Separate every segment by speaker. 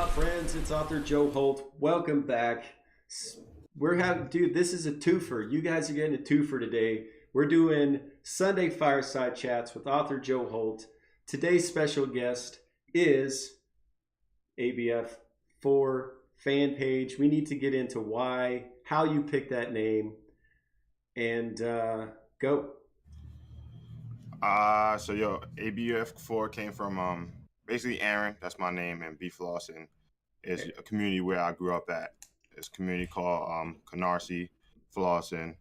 Speaker 1: up, friends? It's author Joe Holt. Welcome back. Dude, this is a twofer. You guys are getting a twofer today. We're doing Sunday Fireside Chats with author Joe Holt. Today's special guest is ABF4 fan page. We need to get into why, how you picked that name, and go.
Speaker 2: ABF4 came from basically Aron, that's my name, and B Flossin is a community where I grew up at. It's a community called Canarsie. Flossin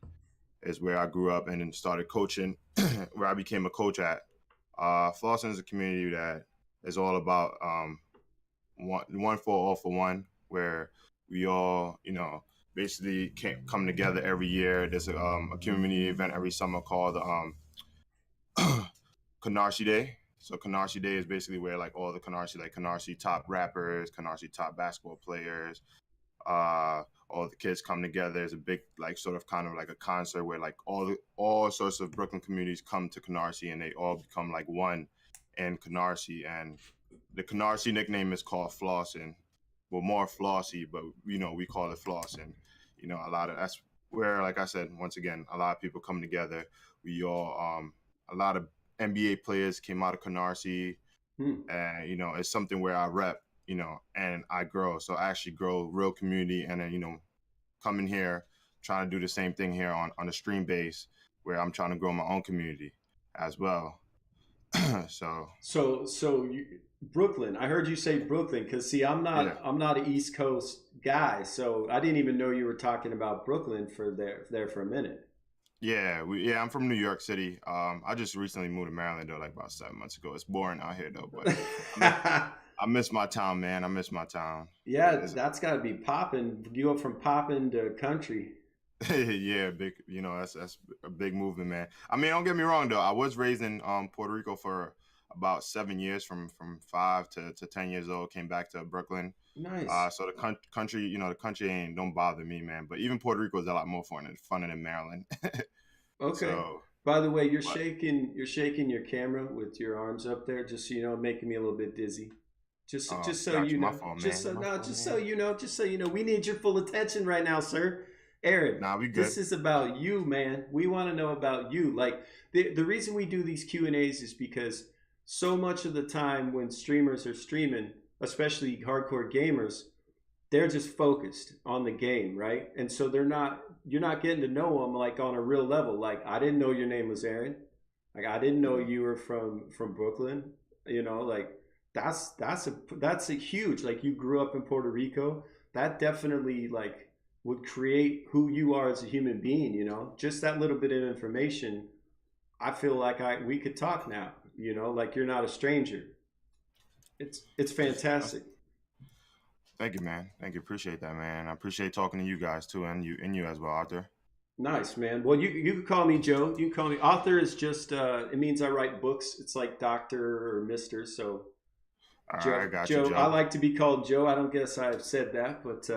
Speaker 2: is where I grew up and then started coaching, where I became a coach at. Flossin is a community that is all about one for all for one, where we all, basically come together every year. There's a community event every summer called Canarsie Day. So Canarsie Day is basically where like all the Canarsie top rappers, Canarsie top basketball players, all the kids come together. It's a big like sort of kind of like a concert where like all sorts of Brooklyn communities come to Canarsie and they all become like one in Canarsie. And the Canarsie nickname is called Flossin. Well, more flossy, but we call it Flossin. That's where, like I said, once again, a lot of people come together. We all a lot of NBA players came out of Canarsie, and it's something where I rep, and I grow. So I actually grow real community, and then coming here, trying to do the same thing here on the stream base, where I'm trying to grow my own community as well. so
Speaker 1: Brooklyn. I heard you say Brooklyn because see,
Speaker 2: yeah,
Speaker 1: I'm not an East Coast guy, so I didn't even know you were talking about Brooklyn for there for a minute.
Speaker 2: I'm from New York City. I just recently moved to Maryland though, like about 7 months ago. It's boring out here though, but I miss, I miss my town, man. I miss my town.
Speaker 1: Yeah, that's got to be popping. You go from popping to country.
Speaker 2: Yeah, big. That's a big movement, man. I mean, don't get me wrong though. I was raised in Puerto Rico for about 7 years, from 5 to 10 years old. Came back to Brooklyn.
Speaker 1: Nice.
Speaker 2: So the country, the country ain't don't bother me, man. But even Puerto Rico is a lot more funner than Maryland.
Speaker 1: Okay.
Speaker 2: So,
Speaker 1: By the way,
Speaker 2: but
Speaker 1: you're shaking your camera with your arms up there, just so you know, making me a little bit dizzy. Just so
Speaker 2: got
Speaker 1: you
Speaker 2: you. My
Speaker 1: know,
Speaker 2: fault, man. My fault,
Speaker 1: just so
Speaker 2: man.
Speaker 1: you know, we need your full attention right now, sir. Aaron,
Speaker 2: Nah, we good.
Speaker 1: this is about you, man. We want to know about you. Like the reason we do these Q&As is because so much of the time when streamers are streaming, especially hardcore gamers, they're just focused on the game, right? And so you're not getting to know them like on a real level. Like I didn't know your name was Aaron. Like I didn't know
Speaker 2: Yeah.
Speaker 1: you were from Brooklyn. Like that's a huge, like you grew up in Puerto Rico. That definitely like would create who you are as a human being. Just that little bit of information. I feel like I we could talk now. Like you're not a stranger. It's
Speaker 2: That's
Speaker 1: fantastic.
Speaker 2: Thank you, man. Thank you. Appreciate that, man. I appreciate talking to you guys too, and you as well, Arthur.
Speaker 1: Nice, man. Well, you can call me Joe. You can call me author. Is just it means I write books. It's like doctor or Mister. So
Speaker 2: All right,
Speaker 1: Joe,
Speaker 2: I got you,
Speaker 1: Joe. I
Speaker 2: Joe.
Speaker 1: like to be called Joe. I don't guess I've said that, but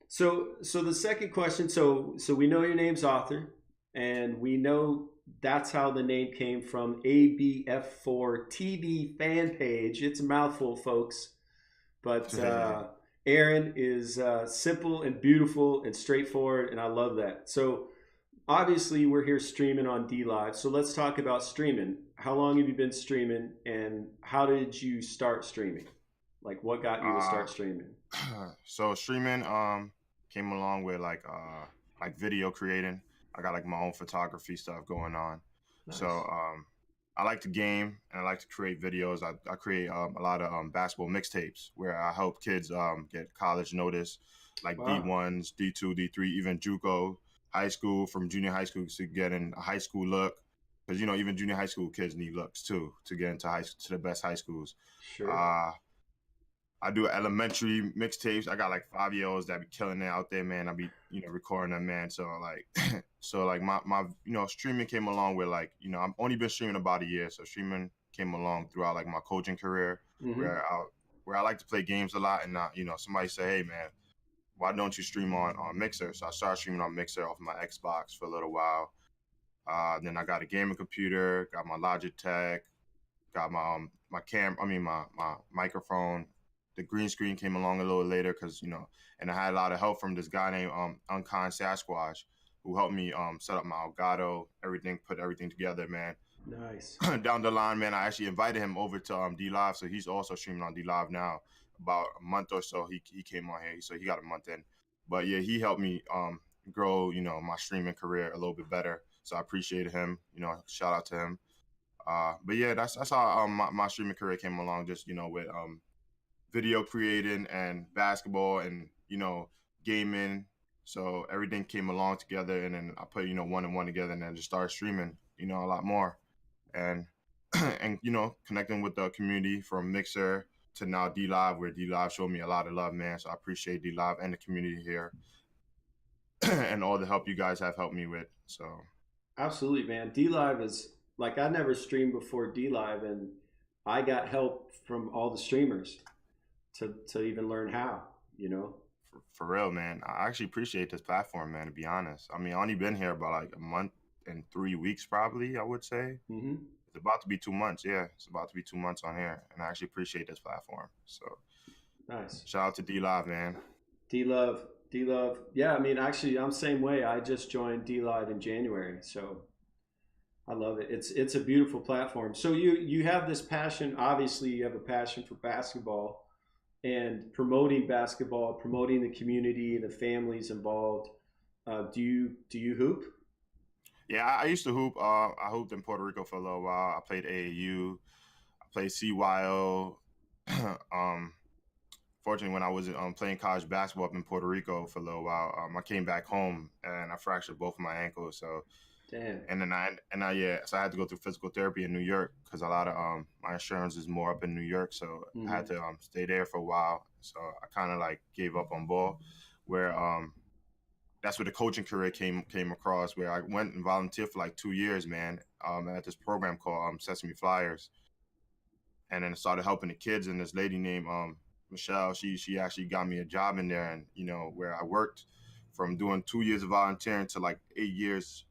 Speaker 1: so the second question. So we know your name's author, and we know that's how the name came from ABF4 TV fan page. It's a mouthful, folks. But Aaron is simple and beautiful and straightforward, and I love that. So obviously, we're here streaming on D Live. So let's talk about streaming. How long have you been streaming, and how did you start streaming? Like, what got you to
Speaker 2: uh,
Speaker 1: start streaming?
Speaker 2: so streaming came along with like video creating. I got like my own photography stuff going on. So
Speaker 1: Nice.
Speaker 2: I like to game and I like to create videos. I create a lot of basketball mixtapes where I help kids get college notice, like
Speaker 1: Wow.
Speaker 2: D1s, D2, D3, even JUCO, high school, from junior high school to getting a high school look. Because even junior high school kids need looks too to get into to the best high schools.
Speaker 1: Sure.
Speaker 2: Uh, I do elementary mixtapes. I got like 5 year olds that be killing it out there, man. I be recording them, man. So like, so like my streaming came along with like I've only been streaming about a year, so streaming came along throughout like my coaching career,
Speaker 1: Mm-hmm.
Speaker 2: where I like to play games a lot, and somebody say, hey man, why don't you stream on Mixer? So I started streaming on Mixer off my Xbox for a little while. Then I got a gaming computer, got my Logitech, got my my microphone, the green screen came along a little later because and I had a lot of help from this guy named Unkind Sasquatch who helped me set up my Elgato, everything, put everything together, man.
Speaker 1: Nice.
Speaker 2: Down the line, man, I actually invited him over to D Live, so he's also streaming on D Live now. About a month or so, he came on here, so he got a month in. But yeah, he helped me grow, my streaming career a little bit better. So I appreciated him. Shout out to him. But yeah, that's how my streaming career came along. Just with video creating and basketball and gaming. So everything came along together, and then I put one and one together, and then just started streaming a lot more, and and connecting with the community from Mixer to now D Live, where D Live showed me a lot of love, man. So I appreciate D Live and the community here and all the help you guys have helped me with. So
Speaker 1: Absolutely, man. D Live is like I never streamed before D Live, and I got help from all the streamers to even learn how.
Speaker 2: for real, man, I actually appreciate this platform, man. To be honest, I mean, I only been here about like a month and 3 weeks, probably. I would say
Speaker 1: Hmm.
Speaker 2: it's about to be 2 months. Yeah, it's about to be 2 months on here, and I actually appreciate this platform. So
Speaker 1: Nice.
Speaker 2: shout out to D Live, man.
Speaker 1: D Love, D Love. Yeah, I mean, actually, I'm same way. I just joined D Live in January, so I love it. It's a beautiful platform. So you have this passion. Obviously, you have a passion for basketball and promoting basketball, promoting the community, the families involved. Do you hoop?
Speaker 2: Yeah, I used to hoop. I hooped in Puerto Rico for a little while. I played AAU. I played CYO. um, Fortunately, when I was playing college basketball up in Puerto Rico for a little while, I came back home and I fractured both of my ankles. So,
Speaker 1: Damn.
Speaker 2: yeah, so I had to go through physical therapy in New York because a lot of my insurance is more up in New York. So I
Speaker 1: Hmm.
Speaker 2: had to stay there for a while. So I kind of like gave up on ball, where that's where the coaching career came across. Where I went and volunteered for like 2 years, man, at this program called Sesame Flyers, and then I started helping the kids. And this lady named Michelle, she actually got me a job in there, and where I worked from doing 2 years of volunteering to like 8 years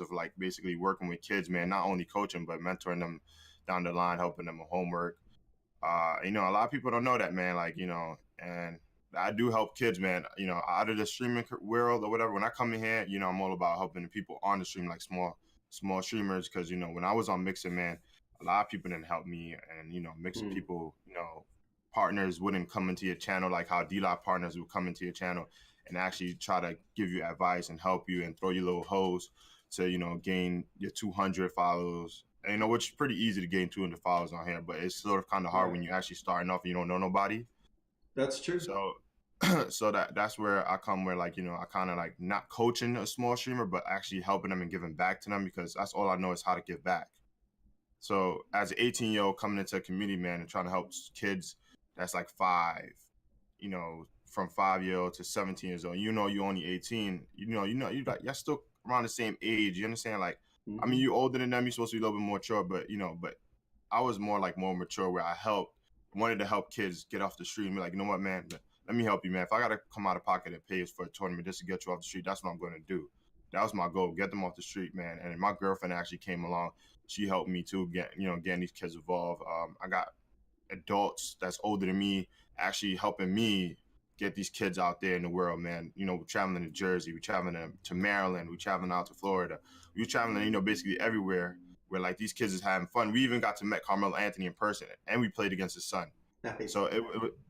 Speaker 2: of like basically working with kids, man. Not only coaching but mentoring them down the line, helping them with homework. A lot of people don't know that, man. Like and I do help kids, man. Out of the streaming world or whatever. When I come in here, I'm all about helping the people on the stream, like small streamers, because when I was on Mixer, man, a lot of people didn't help me, and Mixer
Speaker 1: Mm.
Speaker 2: people, partners wouldn't come into your channel like how D-Live partners would come into your channel and actually try to give you advice and help you and throw you little hoes to gain your 200 followers. And, which is pretty easy to gain 200 followers on here, but it's sort of kind of hard
Speaker 1: Right.
Speaker 2: when you're actually starting off and you don't know nobody.
Speaker 1: That's true.
Speaker 2: So so that's where I come, where like I kind of like not coaching a small streamer but actually helping them and giving back to them, because that's all I know is how to give back. So as an 18-year-old coming into a community, man, and trying to help kids that's like five, from 5-year-old to 17 years old, you only 18, you like you're still around the same age. You understand? Like, I mean,
Speaker 1: Hmm.
Speaker 2: you older than them, you're supposed to be a little bit more mature, but I was more mature, where I wanted to help kids get off the street and be like, you know what, man, let me help you, man. If I gotta come out of pocket and pay for a tournament just to get you off the street, that's what I'm gonna do. That was my goal, get them off the street, man. And my girlfriend actually came along. She helped me too, getting these kids involved. I got adults that's older than me actually helping me get these kids out there in the world, man. We're traveling to Jersey, we're traveling to Maryland, we're traveling out to Florida, we're traveling, basically everywhere, where like these kids is having fun. We even got to meet Carmelo Anthony in person, and we played against his son.
Speaker 1: Nice.
Speaker 2: So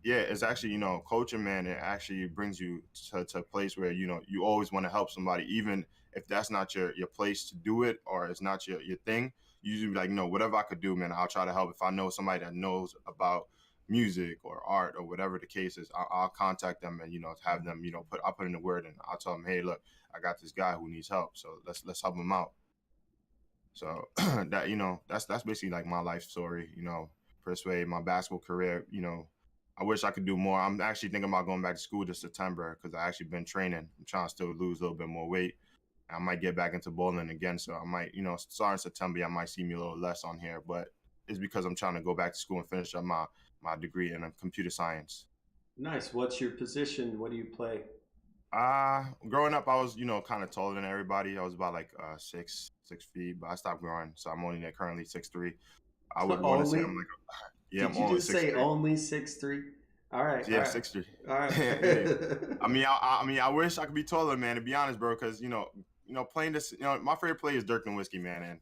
Speaker 2: yeah, it's actually coaching, man. It actually brings you to a place where you always want to help somebody, even if that's not your place to do it, or it's not your thing. You usually be like, whatever I could do, man, I'll try to help. If I know somebody that knows about music or art or whatever the case is, I'll contact them and have them I'll put in the word, and I'll tell them, hey, look, I got this guy who needs help, so let's help him out. So that's basically like my life story, persuade my basketball career. I wish I could do more. I'm actually thinking about going back to school this September because I actually been training. I'm trying to still lose a little bit more weight. I might get back into bowling again, so I might, starting September, I might see me a little less on here, but it's because I'm trying to go back to school and finish up my degree in computer science.
Speaker 1: Nice. What's your position? What do you play?
Speaker 2: Growing up, I was, kind of taller than everybody. I was about like 6 feet, but I stopped growing, so I'm only currently 6'3". I would want to say I'm
Speaker 1: Only?
Speaker 2: like, yeah,
Speaker 1: Did
Speaker 2: I'm
Speaker 1: you
Speaker 2: only
Speaker 1: just
Speaker 2: six
Speaker 1: say
Speaker 2: three.
Speaker 1: only 6'3"? All right, all
Speaker 2: Yeah,
Speaker 1: right,
Speaker 2: 6'3".
Speaker 1: all
Speaker 2: Yeah.
Speaker 1: right.
Speaker 2: I wish I could be taller, man. To be honest, bro, because playing this, my favorite player is Dirk Nowitzki, man,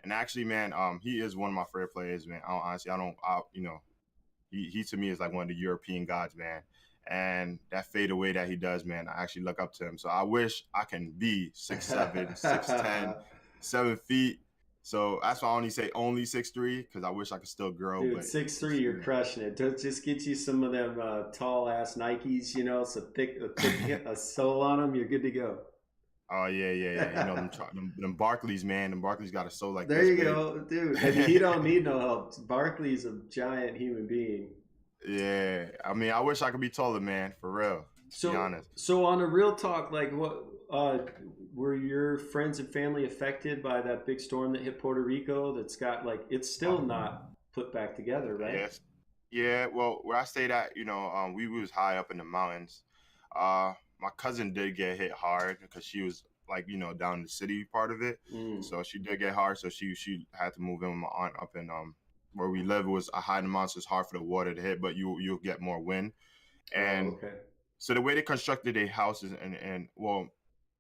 Speaker 2: and actually, man, he is one of my favorite players, man. Honestly, I don't, he to me is like one of the European gods, man. And that fadeaway that he does, man, I actually look up to him. So I wish I can be 6'7", 6'10", 7 feet. So that's why I only 6'3", because I wish I could still grow,
Speaker 1: Dude,
Speaker 2: but
Speaker 1: 6'3", you're crushing it. Just get you some of them tall ass Nikes, so a sole on them. You're good to go.
Speaker 2: Oh yeah. Them Barclays, man. Them Barclays got a soul like
Speaker 1: There
Speaker 2: this
Speaker 1: you
Speaker 2: big.
Speaker 1: go, dude. And he don't need no help. Barkley's a giant human being.
Speaker 2: Yeah, I wish I could be taller, man. For real. To be
Speaker 1: So,
Speaker 2: honest.
Speaker 1: so on a real talk, like what were your friends and family affected by that big storm that hit Puerto Rico? That's got like it's still not put back together, right?
Speaker 2: Yes. Yeah. Well, where I stayed at, we was high up in the mountains. My cousin did get hit hard because she was like, down the city part of it.
Speaker 1: Mm.
Speaker 2: So she did get hard. So she had to move in with my aunt up in where we live. It was a high in the mountains. So it's hard for the water to hit, but you'll get more wind.
Speaker 1: Oh,
Speaker 2: And
Speaker 1: okay.
Speaker 2: so the way they constructed their houses and well,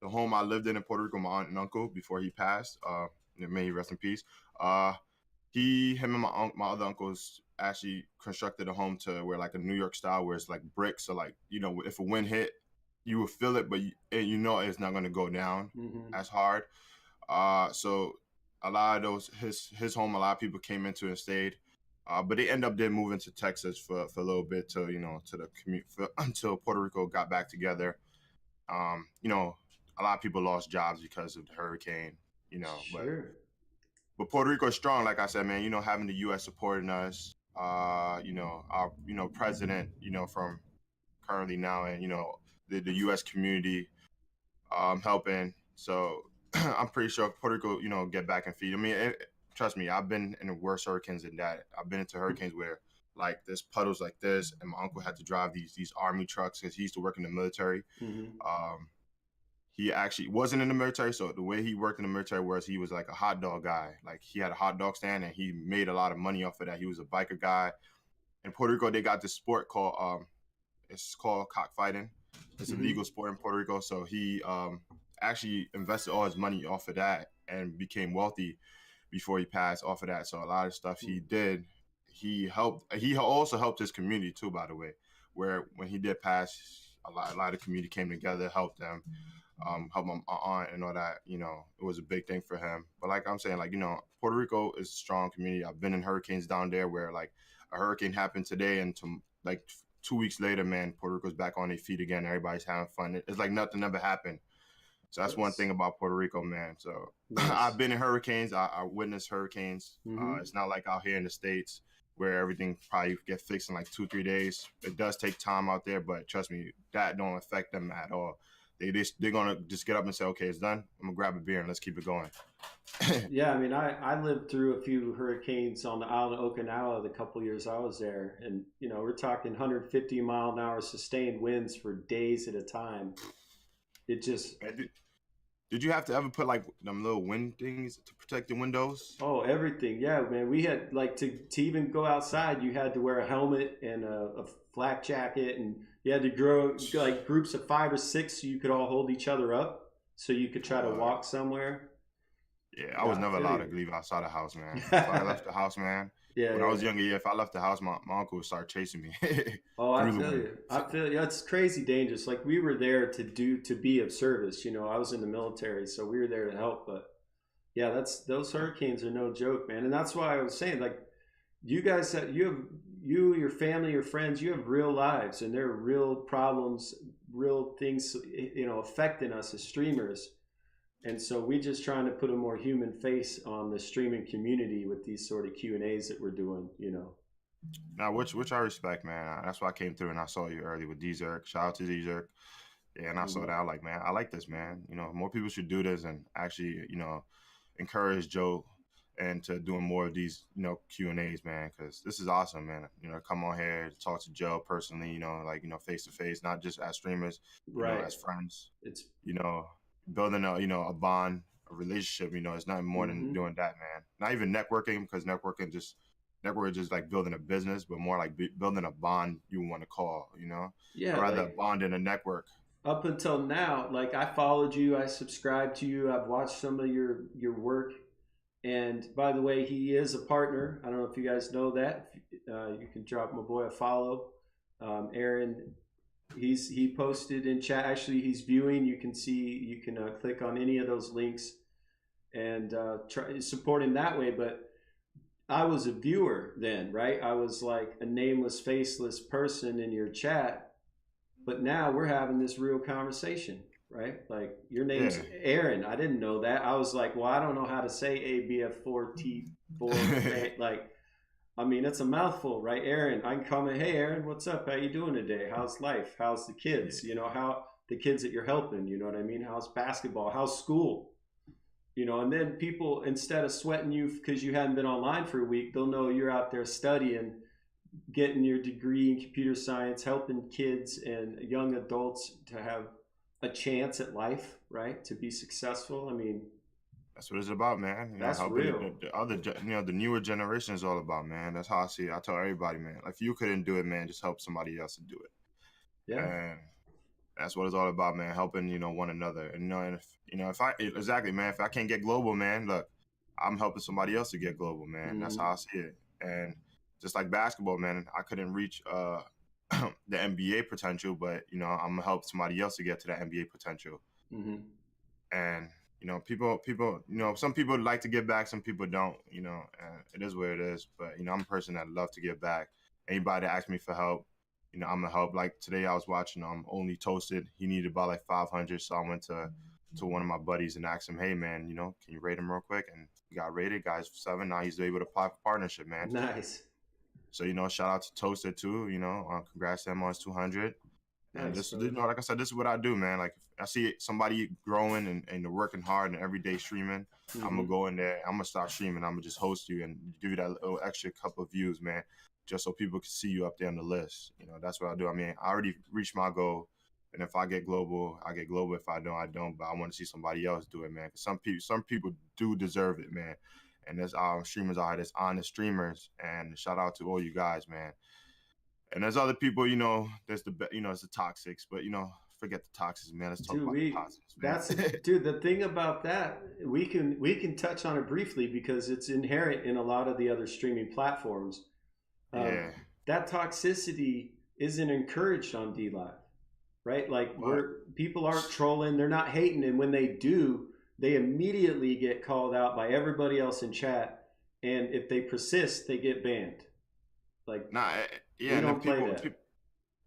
Speaker 2: the home I lived in Puerto Rico, my aunt and uncle before he passed, may he rest in peace. Uh, him and my other uncles actually constructed a home to where like a New York style where it's like bricks. So like if a wind hit, you will feel it, but it's not going to go down
Speaker 1: Mm-hmm.
Speaker 2: as hard. So a lot of those his home, a lot of people came into and stayed. But they end up then moving to Texas for a little bit to to the commute until Puerto Rico got back together. A lot of people lost jobs because of the hurricane. But
Speaker 1: Sure.
Speaker 2: Puerto Rico is strong, like I said, man. Having the U.S. supporting us, our president, from currently now, and the U.S. community helping. So I'm pretty sure Puerto Rico, get back and feed. Trust me, I've been in worse hurricanes than that. I've been into hurricanes where like there's puddles like this, and my uncle had to drive these army trucks because he used to work in the military.
Speaker 1: Mm-hmm.
Speaker 2: Um, he actually wasn't in the military, so the way he worked in the military was he was like a hot dog guy. Like he had a hot dog stand, and he made a lot of money off of that. He was a biker guy. In Puerto Rico, they got this sport called it's called cockfighting. It's a
Speaker 1: Mm-hmm.
Speaker 2: legal sport in Puerto Rico. So he actually invested all his money off of that and became wealthy before he passed off of that. So a lot of stuff he did, he helped. He also helped his community too, by the way. Where when he did pass, a lot of community came together, helped them, helped my aunt and all that. It was a big thing for him. But like I'm saying, like Puerto Rico is a strong community. I've been in hurricanes down there where like a hurricane happened today, and like 2 weeks later, man, Puerto Rico's back on their feet again. Everybody's having fun. It's like nothing ever happened. So that's one
Speaker 1: That's
Speaker 2: thing about Puerto Rico, man. So
Speaker 1: nice.
Speaker 2: I've been in hurricanes. I witnessed hurricanes.
Speaker 1: Mm-hmm.
Speaker 2: It's not like out here in the States where everything probably get fixed in like 2-3 days. It does take time out there, but trust me, that don't affect them at all. They're gonna just get up and say, okay, it's done. I'm gonna grab a beer and let's keep it going.
Speaker 1: Yeah, I mean, I lived through a few hurricanes on the island of Okinawa the couple years I was there, and we're talking 150-mile-an-hour sustained winds for days at a time. It just
Speaker 2: Did you have to ever put like them little wind things to protect your windows?
Speaker 1: oh everything, yeah, man. We had like to even go outside, you had to wear a helmet and a flak jacket, and you had to grow like groups of 5 or 6 so you could all hold each other up, so you could try to
Speaker 2: Uh,
Speaker 1: walk somewhere.
Speaker 2: Yeah, I
Speaker 1: Yeah,
Speaker 2: was
Speaker 1: I
Speaker 2: never
Speaker 1: feel
Speaker 2: allowed
Speaker 1: you.
Speaker 2: to leave outside the house, man. If I left the house, man,
Speaker 1: Yeah,
Speaker 2: when I
Speaker 1: yeah.
Speaker 2: was younger, yeah, if I left the house, my uncle would start chasing me
Speaker 1: Oh, I
Speaker 2: through the
Speaker 1: feel
Speaker 2: wind.
Speaker 1: you. I feel you. It's crazy dangerous. Like we were there to be of service. I was in the military, so we were there to help. But yeah, that's those hurricanes are no joke, man. And that's why I was saying, like, you guys your family, your friends, you have real lives, and there are real problems, real things, affecting us as streamers. And so we just trying to put a more human face on the streaming community with these sort of Q&As that we're doing.
Speaker 2: Now, which I respect, man. That's why I came through and I saw you early with Dzerk. Shout out to Dzerk. Yeah, and I saw that.
Speaker 1: Mhm.
Speaker 2: I like, man, I like this, man. More people should do this and actually, encourage Joe and to doing more of these, Q&As, man, because this is awesome, man. Come on here, talk to Joe personally, like, face to face, not just as streamers,
Speaker 1: Right.
Speaker 2: as friends,
Speaker 1: It's
Speaker 2: you know, building a bond, a relationship, it's nothing more than
Speaker 1: hmm
Speaker 2: doing that, man. Not even networking, because networking just network is just like building a business, but more like building a bond you want to call, you know,
Speaker 1: Yeah,
Speaker 2: or rather a
Speaker 1: like
Speaker 2: bond in a network.
Speaker 1: up until now, like I followed you, I subscribed to you, I've watched some of your work. And by the way, he is a partner. I don't know if you guys know that. You can drop my boy a follow. Aron, he posted in chat. Actually, he's viewing. You can see. You can click on any of those links and try support him that way. But I was a viewer then, right? I was like a nameless, faceless person in your chat, but now we're having this real conversation, right? Like your name's
Speaker 2: Yeah.
Speaker 1: Aron. I didn't know that. I was like, well, I don't know how to say ABF4T4. Like, I mean, it's a mouthful, right? Aron, I can comment, hey, Aron, what's up? How you doing today? How's life? How's the kids? You know, how the kids that you're helping, you know what I mean? How's basketball? How's school? You know, and then people, instead of sweating you because you hadn't been online for a week, they'll know you're out there studying, getting your degree in computer science, helping kids and young adults to have a chance at life, right? To be successful. I mean,
Speaker 2: That's what it's about, man. You know,
Speaker 1: that's
Speaker 2: helping
Speaker 1: real.
Speaker 2: the other, you know, the newer generation is all about, man. That's how I see it. I tell everybody, man, like, if you couldn't do it, man, just help somebody else to do it.
Speaker 1: Yeah.
Speaker 2: And that's what it's all about, man. Helping, you know, one another. And, if I, exactly, man, if I can't get global, man, look, I'm helping somebody else to get global, man. That's how I see it. And just like basketball, man, I couldn't reach the NBA potential, but, you know, I'm gonna help somebody else to get to that NBA potential.
Speaker 1: Mm-hmm.
Speaker 2: And you know, people, you know, some people like to give back, some people don't, you know, and it is what it is. But, you know, I'm a person that love to give back. Anybody that asks me for help, you know, I'm gonna help. Like today I was watching Only Toasted. He needed about like 500. So I went to one of my buddies and asked him, hey man, you know, can you rate him real quick? And he got rated, guys 7. Now he's able to apply for partnership, man.
Speaker 1: Nice.
Speaker 2: So, you know, shout out to Toasted too, you know, congrats to him on his 200. And
Speaker 1: Nice,
Speaker 2: this,
Speaker 1: brother.
Speaker 2: you know, like I said, this is what I do, man. Like if I see somebody growing and working hard and every day streaming, I'm gonna go in there. I'm gonna start streaming. I'm gonna just host you and give you that little extra couple of views, man, just so people can see you up there on the list. You know, that's what I do. I mean, I already reached my goal, and if I get global, I get global. If I don't, I don't. But I want to see somebody else do it, man. 'Cause some people do deserve it, man. And there's streamers out here, there's honest streamers, and shout out to all you guys, man. And there's other people, you know, there's you know, it's the toxics, but, you know, forget the toxics, man. Let's talk
Speaker 1: Dude,
Speaker 2: about the positives,
Speaker 1: that's
Speaker 2: man.
Speaker 1: dude, the thing about that, we can touch on it briefly because it's inherent in a lot of the other streaming platforms. Um,
Speaker 2: Yeah.
Speaker 1: that toxicity isn't encouraged on D Live, right? Like
Speaker 2: But
Speaker 1: people aren't trolling, they're not hating, and when they do, they immediately get called out by everybody else in chat, and if they persist, they get banned. Like
Speaker 2: nah, yeah,
Speaker 1: we
Speaker 2: and then
Speaker 1: don't play that.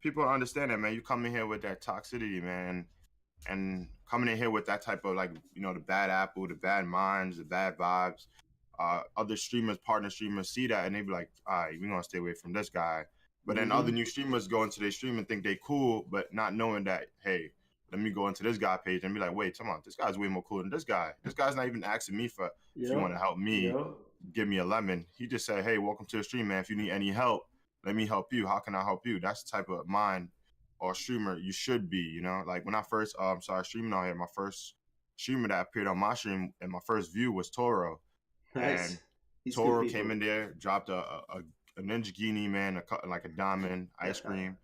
Speaker 2: people don't understand that, man. You come in here with that toxicity, man, and coming in here with that type of, like, you know, the bad apple, the bad minds, the bad vibes. Other streamers, partner streamers see that and they be like, all right, we're gonna stay away from this guy. But then other new streamers go into their stream and think they cool, but not knowing that, hey, let me go into this guy page and be like, wait, come on, this guy's way more cool than this guy. This guy's not even asking me for if you want to help me,
Speaker 1: Yep.
Speaker 2: give me a lemon. He just said, hey, welcome to the stream, man. If you need any help, let me help you. How can I help you? That's the type of mind or streamer you should be, you know? Like when I first started streaming on here, my first streamer that appeared on my stream and my first view was Toro.
Speaker 1: Nice.
Speaker 2: And
Speaker 1: He's
Speaker 2: Toro came in there, dropped a Ninja Genie, man, like a diamond ice cream.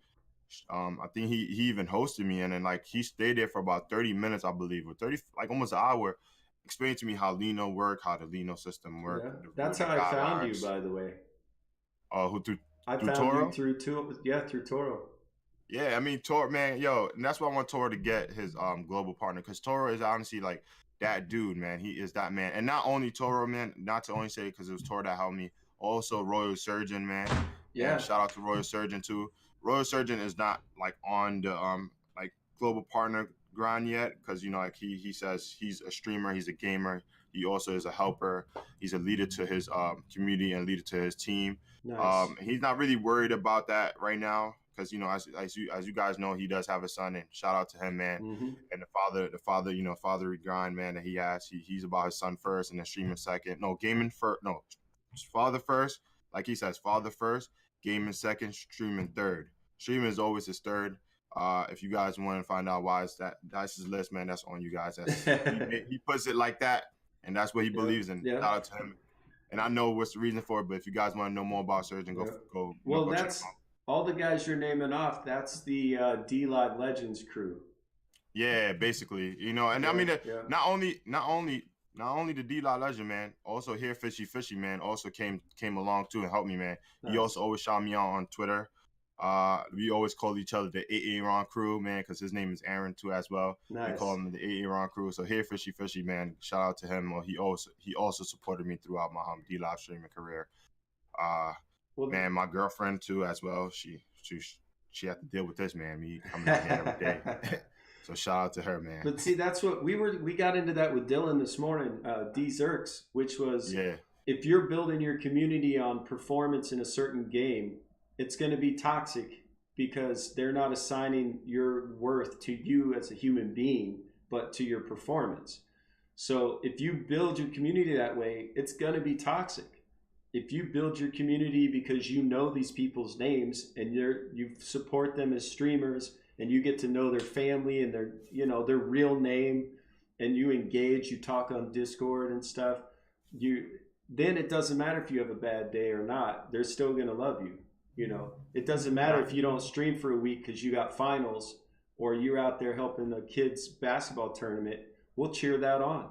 Speaker 2: I think he even hosted me, and then like he stayed there for about 30 minutes, I believe, or 30, like almost an hour, explaining to me how Lino work, how the Lino system work.
Speaker 1: Yeah. That's how I found you, by the way.
Speaker 2: Who through
Speaker 1: I found
Speaker 2: Toro?
Speaker 1: you through Toro.
Speaker 2: Yeah, I mean Toro, man, yo, and that's why I want Toro to get his global partner, because Toro is honestly like that dude, man. He is that man, and not only Toro, man. Not to only say because it was Toro that helped me, also Royal Surgeon, man.
Speaker 1: Yeah.
Speaker 2: And shout out to Royal Surgeon too. Royal Surgeon is not like on the like global partner grind yet, because, you know, like he says he's a streamer, he's a gamer, he also is a helper, he's a leader to his community and leader to his team.
Speaker 1: Nice.
Speaker 2: He's not really worried about that right now, because, you know, as you guys know, he does have a son, and shout out to him, man. And the father, you know, fatherly grind, man, that he has. He's about his son first, and then streaming second. No, gaming first. No, father first. Like he says, father first, gaming second, streaming third. Streaming is always his third. If you guys want to find out why that's his list, man, that's on you guys. He puts it like that, and that's what he believes in.
Speaker 1: Yeah.
Speaker 2: Shout out to him. and I know what's the reason for it. But if you guys want to know more about Surgeon,
Speaker 1: Yeah.
Speaker 2: go
Speaker 1: Well,
Speaker 2: go check them
Speaker 1: that's
Speaker 2: out.
Speaker 1: all the guys you're naming off. That's the D Live Legends crew.
Speaker 2: Yeah, basically, and I
Speaker 1: Yeah,
Speaker 2: mean,
Speaker 1: yeah.
Speaker 2: not only the D Law Legend, man, also here Fishy man also came along too and helped me, man. He
Speaker 1: Nice.
Speaker 2: also always shout me out on Twitter. We always call each other the Aaron crew, man, because his name is Aron too as well. We call
Speaker 1: Nice.
Speaker 2: him the Aaron crew. So here Fishy, man, shout out to him. Well, he also supported me throughout my D Live streaming career. Uh,
Speaker 1: Well,
Speaker 2: Man, my girlfriend too as well. She had to deal with this, man. Me coming on here every day. So shout out to her, man.
Speaker 1: but see, that's what we got into that with Dylan this morning, D Zerks, which was
Speaker 2: Yeah,
Speaker 1: if you're building your community on performance in a certain game, it's going to be toxic because they're not assigning your worth to you as a human being, but to your performance. So if you build your community that way, it's going to be toxic. If you build your community because you know these people's names and you support them as streamers and you get to know their family and their real name, and you engage, you talk on Discord and stuff, you then it doesn't matter if you have a bad day or not. They're still going to love you. It doesn't matter if you don't stream for a week because you got finals or you're out there helping a kids basketball tournament. We'll cheer that on.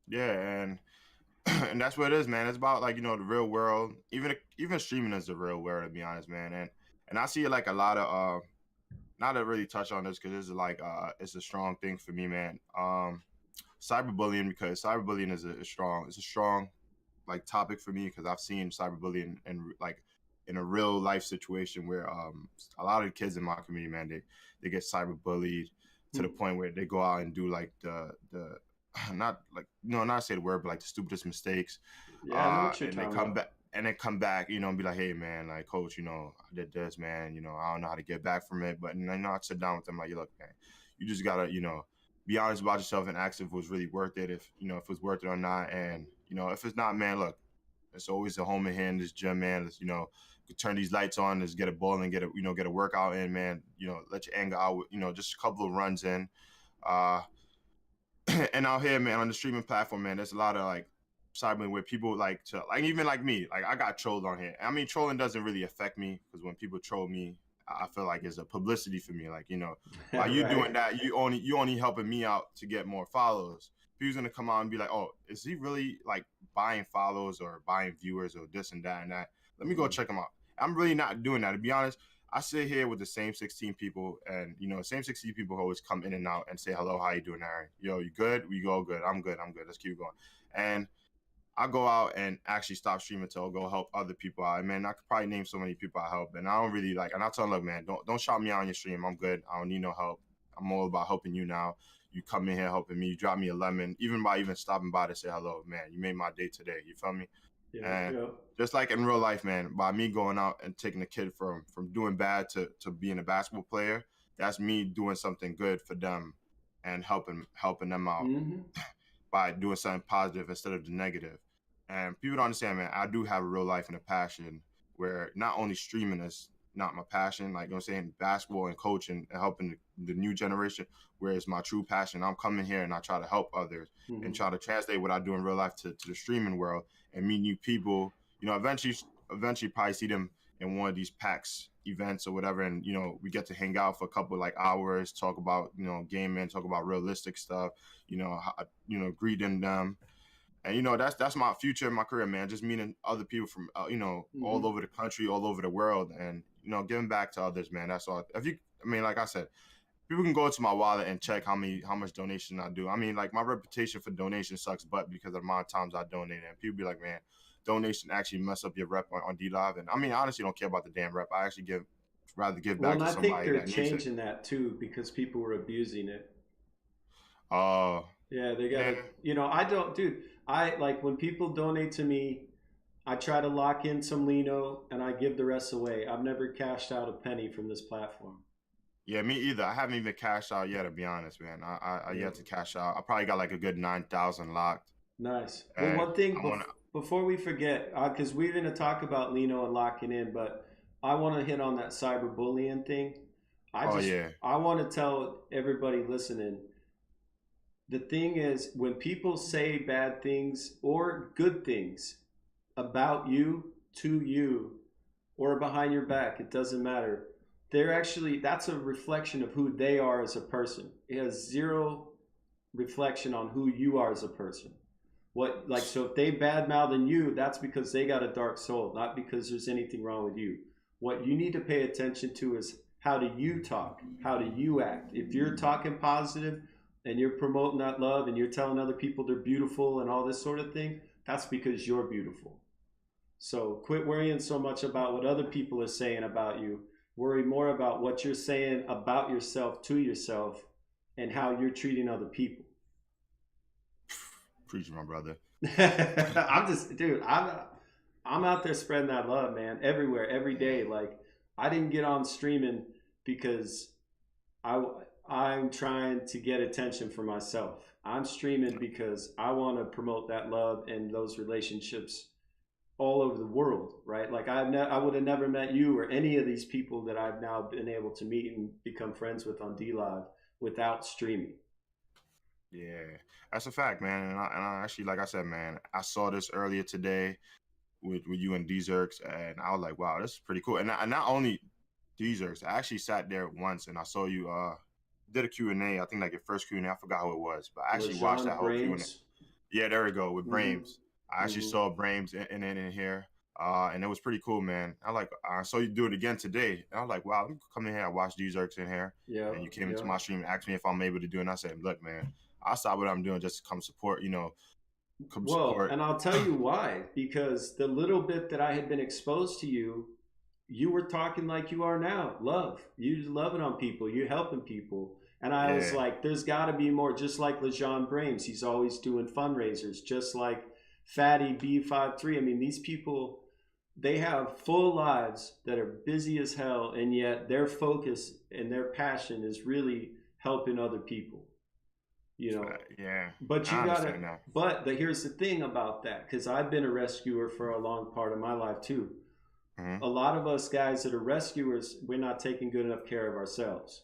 Speaker 2: yeah, and that's what it is, man. It's about like the real world. Even streaming is the real world, to be honest, man. And I see like a lot of not to really touch on this because it's a strong thing for me, man. Cyberbullying, because cyberbullying is a strong like topic for me because I've seen cyberbullying in a real life situation where a lot of the kids in my community, man, they get cyberbullied to the point where they go out and do like the not like not say the word, but like the stupidest mistakes.
Speaker 1: Yeah, I know what you're
Speaker 2: And they
Speaker 1: talking
Speaker 2: come
Speaker 1: about.
Speaker 2: back and they come back, and be like, hey man, like coach, I did this, man, I don't know how to get back from it. But I sit down with them like, look, man, you just gotta, be honest about yourself and ask if it was really worth it, if it was worth it or not. And if it's not, man, look, it's always a home in here in this gym, man. Let's, turn these lights on, let's get a ball and get a workout in, man. Let your anger out with, just a couple of runs in. And out here, man, on the streaming platform, man, there's a lot of like cyberbullying where people like to like even like me, like I got trolled on here. I mean, trolling doesn't really affect me because when people troll me, I feel like it's a publicity for me. Like, while you doing
Speaker 1: Right.
Speaker 2: that, you only helping me out to get more followers. People's gonna come out and be like, oh, is he really like buying follows or buying viewers or this and that and that? Let me go check him out. I'm really not doing that, to be honest. I sit here with the same 16 people, and same 16 people always come in and out and say hello, how you doing, Aaron? Yo, you good? We go good. I'm good. Let's keep going. And I go out and actually stop streaming to go help other people out. And man, I could probably name so many people I help, and I don't really like. And I tell them, look, man, don't shout me out on your stream. I'm good. I don't need no help. I'm all about helping you now. You come in here helping me. You drop me a lemon, even by stopping by to say hello, man. You made my day today. You feel me?
Speaker 1: Yeah,
Speaker 2: And
Speaker 1: yeah.
Speaker 2: just like in real life, man, by me going out and taking a kid from doing bad to being a basketball player, that's me doing something good for them and helping them out
Speaker 1: Hmm.
Speaker 2: by doing something positive instead of the negative. And people don't understand, man, I do have a real life and a passion where not only streaming is not my passion, like I'm saying, basketball and coaching and helping the new generation, where it's my true passion. I'm coming here and I try to help others and
Speaker 1: Hmm.
Speaker 2: try to translate what I do in real life to the streaming world and meet new people. Eventually probably see them in one of these PAX events or whatever, and we get to hang out for a couple like hours, talk about gaming, talk about realistic stuff, greeting them. And that's my future in my career, man. Just meeting other people from all
Speaker 1: Hmm.
Speaker 2: over the country, all over the world, and giving back to others, man. That's all. I mean, like I said, people can go to my wallet and check how much donation I do. I mean, like my reputation for donation sucks, but because of the amount of times I donate, and people be like, man, donation actually mess up your rep on D Live. And I mean, I honestly don't care about the damn rep. I actually rather give
Speaker 1: Well,
Speaker 2: back
Speaker 1: and
Speaker 2: to
Speaker 1: I think
Speaker 2: somebody
Speaker 1: they're
Speaker 2: that needs it.
Speaker 1: changing that too because people were abusing it.
Speaker 2: Uh,
Speaker 1: Yeah, they
Speaker 2: man,
Speaker 1: gotta. I don't, dude. I like when people donate to me. I try to lock in some Lino and I give the rest away. I've never cashed out a penny from this platform.
Speaker 2: yeah, me either. I haven't even cashed out yet, to be honest, man. I
Speaker 1: Yeah.
Speaker 2: yet to cash out. I probably got like a good 9,000 locked,
Speaker 1: Nice. Well,
Speaker 2: and
Speaker 1: one thing
Speaker 2: I want to.
Speaker 1: before we forget, because we're going to talk about Lino and locking in, but I want to hit on that cyberbullying thing.
Speaker 2: Oh yeah,
Speaker 1: I want to tell everybody listening. The thing is, when people say bad things or good things, about you to you or behind your back, it doesn't matter. They're actually, that's a reflection of who they are as a person. It has zero reflection on who you are as a person. What, like, so if they badmouthing you, that's because they got a dark soul, not because there's anything wrong with you. What you need to pay attention to is how do you talk? How do you act? If you're talking positive and you're promoting that love and you're telling other people they're beautiful and all this sort of thing, that's because you're beautiful. So quit worrying so much about what other people are saying about you. Worry more about what you're saying about yourself to yourself and how you're treating other people.
Speaker 2: Preach, my brother.
Speaker 1: I'm just, dude, I'm out there spreading that love, man, everywhere, every day. Like, I didn't get on streaming because I I'm trying to get attention for myself. I'm streaming because I want to promote that love and those relationships all over the world, right? Like I would have never met you or any of these people that I've now been able to meet and become friends with on D Live without streaming.
Speaker 2: Yeah, that's a fact, man. And I actually, like I said, man, I saw this earlier today with you and Dzerks, and I was like, wow, this is pretty cool. And not only Dzerks, I actually sat there once and I saw you did a Q&A. I think like your first Q&A. I forgot who it was, but I actually watched that whole Q&A. Yeah, there we go with Brames. I actually saw Brames in here. And it was pretty cool, man. I saw you do it again today. And I was like, wow, let me come in here and watch Dzerks in here.
Speaker 1: Yeah.
Speaker 2: And you came into my stream and asked me if I'm able to do it. And I said, look, man, I'll stop what I'm doing just to come support, support.
Speaker 1: And I'll tell you why. Because the little bit that I had been exposed to you, you were talking like you are now. Love. You loving on people. You helping people. And I was like, there's got to be more. Just like LeJean Brames, he's always doing fundraisers. Just like Fatty B53. I mean, these people, they have full lives that are busy as hell, and yet their focus and their passion is really helping other people.
Speaker 2: Yeah.
Speaker 1: But you gotta. Here's the thing about that, because I've been a rescuer for a long part of my life too. A lot of us guys that are rescuers, we're not taking good enough care of ourselves,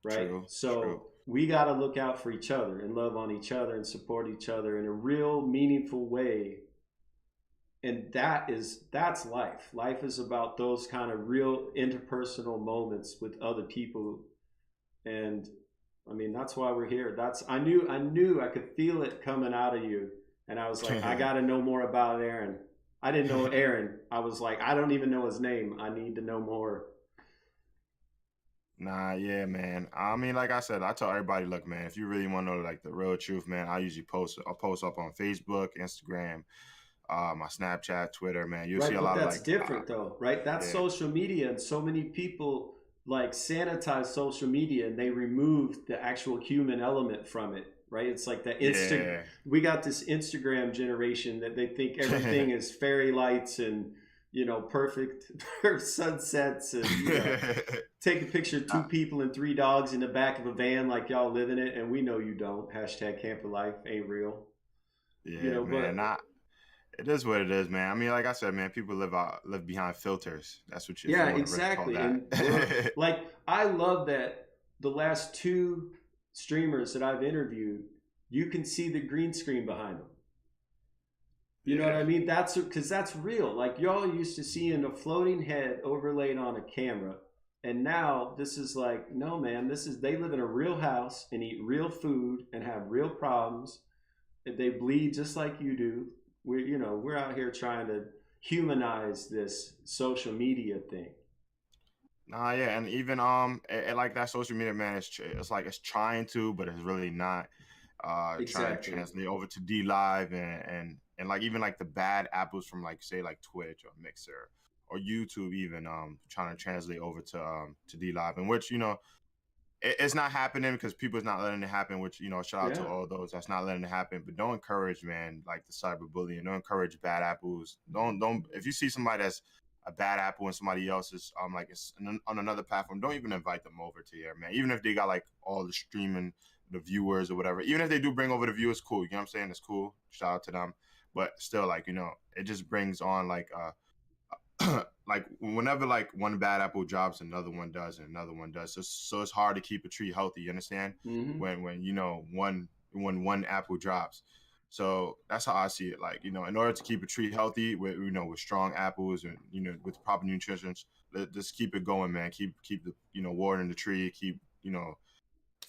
Speaker 1: right? True. We got to look out for each other and love on each other and support each other in a real meaningful way. And that's life. Life is about those kind of real interpersonal moments with other people. And I mean, that's why we're here. I knew I could feel it coming out of you. And I was like, I got to know more about Aron. I didn't know Aron. I was like, I don't even know his name. I need to know more.
Speaker 2: Nah, yeah, man. I mean, like I said, I tell everybody, look, man, if you really want to know like the real truth, man, I'll post up on Facebook, Instagram, my Snapchat, Twitter, man. You'll see a lot of
Speaker 1: that's different though, right? That's social media, and so many people like sanitize social media and they remove the actual human element from it. Right? It's like the we got this Instagram generation that they think everything is fairy lights and, perfect sunsets and take a picture of 2 people and 3 dogs in the back of a van like y'all live in it. And we know you don't. Hashtag camper life ain't real.
Speaker 2: Yeah, man. It is what it is, man. I mean, like I said, man, people live behind filters. That's what you
Speaker 1: exactly. And like, I love that the last 2 streamers that I've interviewed, you can see the green screen behind them. You know what I mean? Because that's real. Like, y'all used to seeing a floating head overlaid on a camera, and now this is like, no, man, they live in a real house and eat real food and have real problems. They bleed just like you do. We're out here trying to humanize this social media thing.
Speaker 2: Nah, yeah, and even like that social media, man, it's like it's trying to, but it's really not. Trying to translate over to D Live and like even like the bad apples from like say like Twitch or Mixer or YouTube even trying to translate over to D Live, in which it's not happening because people's not letting it happen. Which shout out to all those that's not letting it happen. But don't encourage, man, like the cyberbullying. Don't encourage bad apples. Don't if you see somebody that's a bad apple and somebody else is like it's on another platform, don't even invite them over to here, man. Even if they got like all the streaming, the viewers or whatever, even if they do bring over the viewers, cool. You know what I'm saying? It's cool. Shout out to them. But still, like, it just brings on like like whenever like one bad apple drops, another one does and another one does. So it's hard to keep a tree healthy, you understand? When one apple drops. So that's how I see it. Like, in order to keep a tree healthy with, with strong apples and, with proper nutrition, just keep it going, man. Keep the, watering the tree, keep,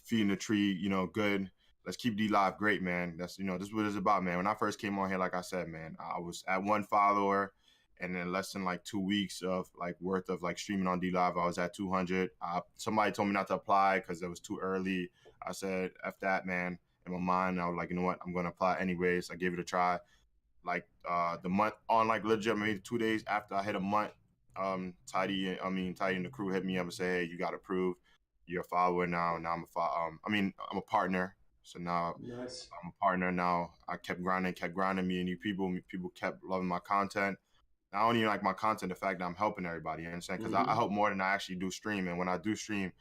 Speaker 2: feeding the tree, good. Let's keep D Live great, man. That's, this is what it's about, man. When I first came on here, like I said, man, I was at 1 follower, and then less than like 2 weeks of like worth of like streaming on D Live, I was at 200. Somebody told me not to apply because it was too early. I said, F that, man. In my mind, I was like, you know what? I'm going to apply anyways. I gave it a try. Like the month on, like legit, maybe 2 days after I hit a month, Tidy and the crew hit me up and say, hey, you got approved. You're a follower now. Now I'm a partner. So now
Speaker 1: Nice.
Speaker 2: I'm a partner now. I kept grinding. Me and you people kept loving my content. Not only like my content, the fact that I'm helping everybody, you understand? Because I help more than I actually do stream. And when I do stream,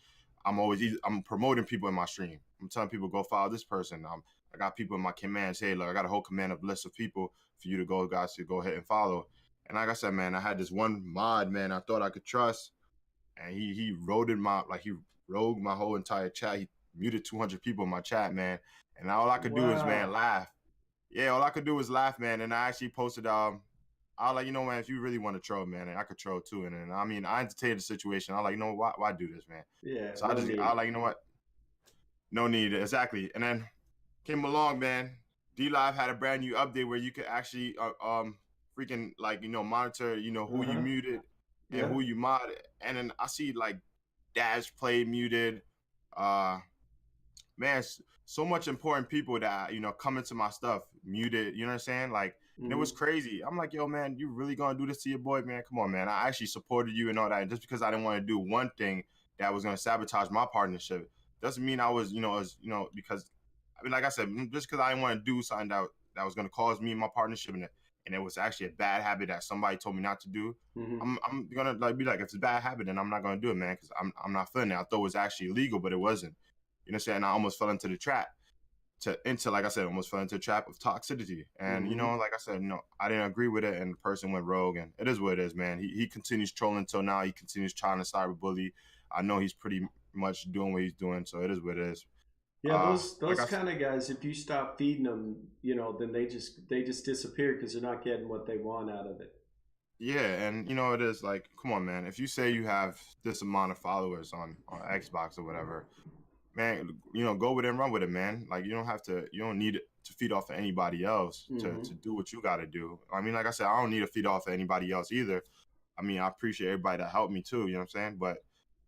Speaker 2: I'm promoting people in my stream. I'm telling people, go follow this person. I got people in my command. Say, look, I got a whole command of list of people for you guys to go ahead and follow. And like I said, man, I had this one mod, man, I thought I could trust, and he rogued my whole entire chat. He muted 200 people in my chat, man. And all I could do is, man,
Speaker 1: Wow.
Speaker 2: laugh. Yeah, all I could do was laugh, man. And I actually posted, I was like, man, if you really want to troll, man, and I could troll too. And then, I entertained the situation. I was like, why do this, man?
Speaker 1: Yeah,
Speaker 2: So
Speaker 1: no
Speaker 2: I was
Speaker 1: need.
Speaker 2: like, no need, exactly. And then came along, man. D Live had a brand new update where you could actually, freaking like, monitor, who you
Speaker 1: Uh-huh.
Speaker 2: muted and
Speaker 1: Yeah.
Speaker 2: who you modded. And then I see like Dash Play muted, uh, man, so much important people that come into my stuff muted. You know what I'm saying? Like, and it was
Speaker 1: Mm-hmm.
Speaker 2: crazy. I'm like, yo, man, you really gonna do this to your boy, man? Come on, man. I actually supported you and all that. And just because I didn't want to do one thing that was gonna sabotage my partnership doesn't mean I was, because I mean, like I said, just because I didn't want to do something that was gonna cause me and my partnership, and it was actually a bad habit that somebody told me not to do.
Speaker 1: Mm-hmm.
Speaker 2: I'm gonna like be like, if it's a bad habit, then I'm not gonna do it, man, because I'm not feeling it. I thought it was actually illegal, but it wasn't. You know what I'm saying? I almost fell into the trap like I said, almost fell into the trap of toxicity. And
Speaker 1: Mm-hmm.
Speaker 2: like I said, I didn't agree with it, and the person went rogue, and it is what it is, man. He continues trolling until now. He continues trying to cyberbully. I know he's pretty much doing what he's doing, so it is what it is.
Speaker 1: Yeah, those
Speaker 2: Like
Speaker 1: those kind of guys, if you stop feeding them, then they just disappear because they're not getting what they want out of it.
Speaker 2: yeah, and it is like, come on, man. If you say you have this amount of followers on Xbox or whatever, man, go with it and run with it, man. Like, you don't need to feed off of anybody else
Speaker 1: Mm-hmm.
Speaker 2: to do what you got to do. I mean, like I said, I don't need to feed off of anybody else either. I mean, I appreciate everybody that helped me too. You know what I'm saying? But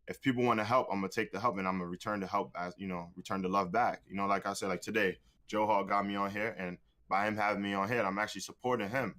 Speaker 2: if people want to help, I'm gonna take the help and I'm gonna return the help, as return the love back. Like I said, like today, Joe Hall got me on here, and by him having me on here, I'm actually supporting him,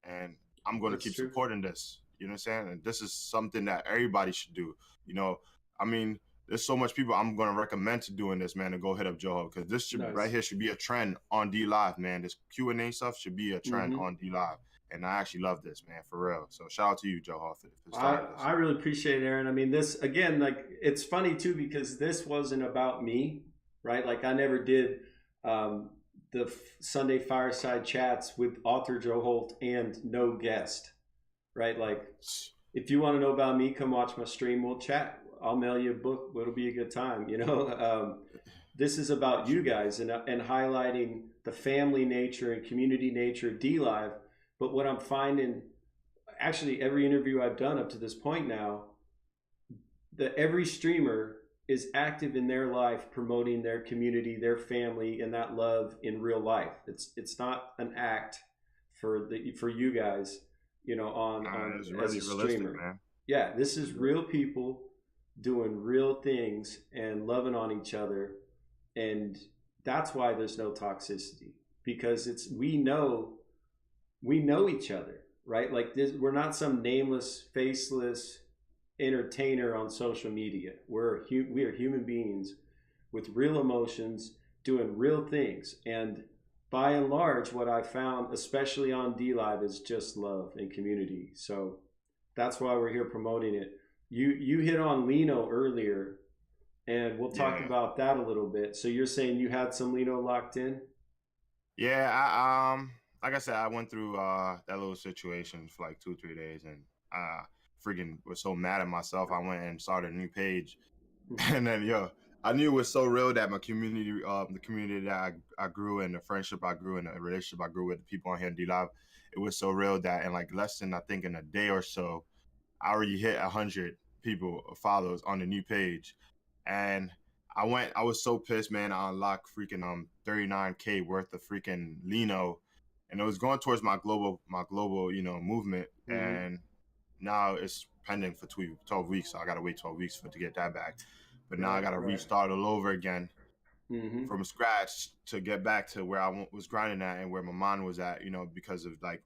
Speaker 2: and I'm gonna
Speaker 1: That's
Speaker 2: keep
Speaker 1: true.
Speaker 2: supporting this. You know what I'm saying? And this is something that everybody should do. You know, I mean, there's so much people I'm gonna recommend to doing this, man. To go hit up Joe Hall, because this should right
Speaker 1: Nice.
Speaker 2: here should be a trend on D Live, man. This Q&A stuff should be a trend
Speaker 1: Mm-hmm.
Speaker 2: on D Live. And I actually love this, man, for real. So shout out to you, Joe Hall, for
Speaker 1: I
Speaker 2: starting this.
Speaker 1: I really appreciate it, Aaron. I mean, this again, like it's funny too because this wasn't about me, right? Like I never did um, the Sunday fireside chats with author Joe Holt and no guest, right? Like if you want to know about me, come watch my stream. We'll chat. I'll mail you a book. It'll be a good time. This is about you guys and highlighting the family nature and community nature of D Live. But what I'm finding, actually, every interview I've done up to this point now, that every streamer is active in their life promoting their community, their family, and that love in real life. It's not an act for you guys, on
Speaker 2: It's
Speaker 1: as a
Speaker 2: really realistic,
Speaker 1: streamer.
Speaker 2: man.
Speaker 1: Yeah, this is real people doing real things and loving on each other, and that's why there's no toxicity because it's we know each other, right? Like this, we're not some nameless, faceless entertainer on social media. We are human beings with real emotions, doing real things, and by and large, what I found, especially on D Live, is just love and community. So that's why we're here promoting it. You hit on Lino earlier, and we'll talk
Speaker 2: Yeah.
Speaker 1: about that a little bit. So you're saying you had some Lino locked in?
Speaker 2: Yeah, like I said, I went through that little situation for like 2 3 days, and freaking was so mad at myself. I went and started a new page,
Speaker 1: Mm-hmm.
Speaker 2: and then I knew it was so real that my community, the community that I grew in, the friendship I grew in, the relationship I grew with the people on here in D Live, it was so real that in like less than I think in a day or so, I already hit 100 people followers on the new page, and I was so pissed, man. I unlocked freaking 39K worth of freaking Lino, and it was going towards my global movement,
Speaker 1: Mm-hmm.
Speaker 2: and now it's pending for 12 weeks. So I gotta wait 12 weeks to get that back. But now I
Speaker 1: Right,
Speaker 2: gotta
Speaker 1: right.
Speaker 2: restart all over again
Speaker 1: Mm-hmm.
Speaker 2: from scratch to get back to where I was grinding at and where my mind was at. Because of like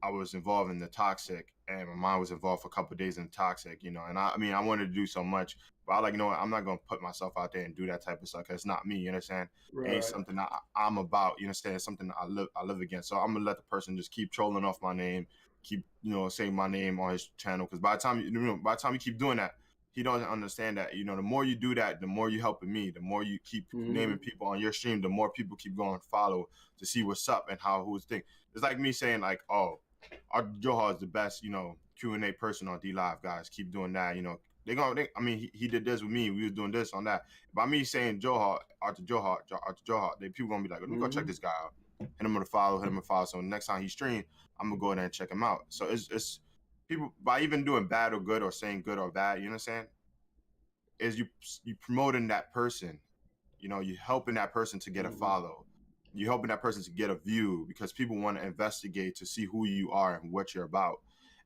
Speaker 2: I was involved in the toxic, and my mom was involved for a couple of days in the toxic, and I mean, I wanted to do so much, but I like, what, I'm not gonna put myself out there and do that type of stuff. 'Cause it's not me, you understand? It ain't
Speaker 1: Right.
Speaker 2: something I'm about, you understand? It's something I live against. So I'm gonna let the person just keep trolling off my name, keep saying my name on his channel. Because by the time you keep doing that, he doesn't understand that. The more you do that, the more you helping me. The more you keep
Speaker 1: Mm-hmm.
Speaker 2: naming people on your stream, the more people keep going to follow to see what's up and who's thing. It's like me saying like, oh, our Johar is the best, Q&A person on D Live, guys. Keep doing that. I mean, he did this with me. We was doing this on that. By me saying Johar, Arthur Johar, people gonna be like, let me go check
Speaker 1: Mm-hmm.
Speaker 2: this guy out. Hit him with a follow, hit him with a follow. So next time he stream, I'm gonna go in there and check him out. So it's people by even doing bad or good or saying good or bad, you know what I'm saying? Is you promoting that person, you're helping that person to get a
Speaker 1: Mm-hmm.
Speaker 2: follow. You're helping that person to get a view because people want to investigate to see who you are and what you're about.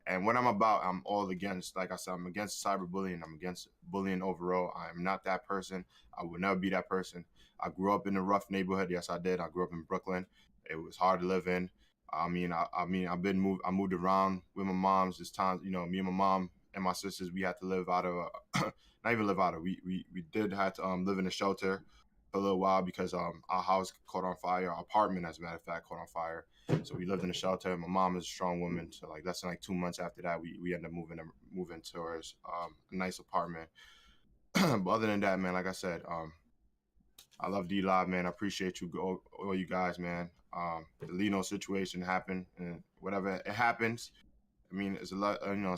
Speaker 2: And what I'm about, I'm all against. Like I said, I'm against cyberbullying. I'm against bullying overall. I'm not that person. I will never be that person. I grew up in a rough neighborhood. Yes, I did. I grew up in Brooklyn. It was hard to live in. I moved around with my mom's. This time, me and my mom and my sisters, we had to live out of not even live out of. We did have to live in a shelter for a little while because our house caught on fire. Our apartment, as a matter of fact, caught on fire. So we lived in a shelter. My mom is a strong woman. So like less than like 2 months after that, we ended up moving towards a nice apartment. But other than that, man, like I said, I love D Live, man. I appreciate you, all you guys, man. The Lino situation happened, and whatever it happens, I mean, it's a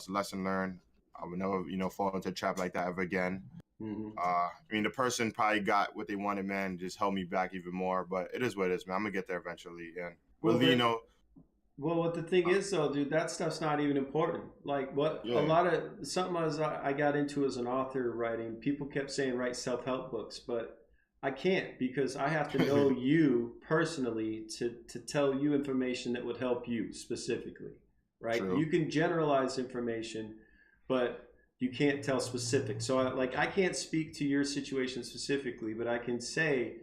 Speaker 2: lesson learned. I would never, fall into a trap like that ever again.
Speaker 1: Mm-hmm.
Speaker 2: I mean, the person probably got what they wanted, man. Just held me back even more. But it is what it is, man. I'm gonna get there eventually. And
Speaker 1: Well,
Speaker 2: with
Speaker 1: but
Speaker 2: Lino,
Speaker 1: what the thing is though, dude, that stuff's not even important. Like what a
Speaker 2: yeah,
Speaker 1: lot of something I got into as an author writing, people kept saying write self-help books, but I can't because I have to know you personally to tell you information that would help you specifically, right?
Speaker 2: true.
Speaker 1: You can generalize information, but you can't tell specific. So I can't speak to your situation specifically, but I can say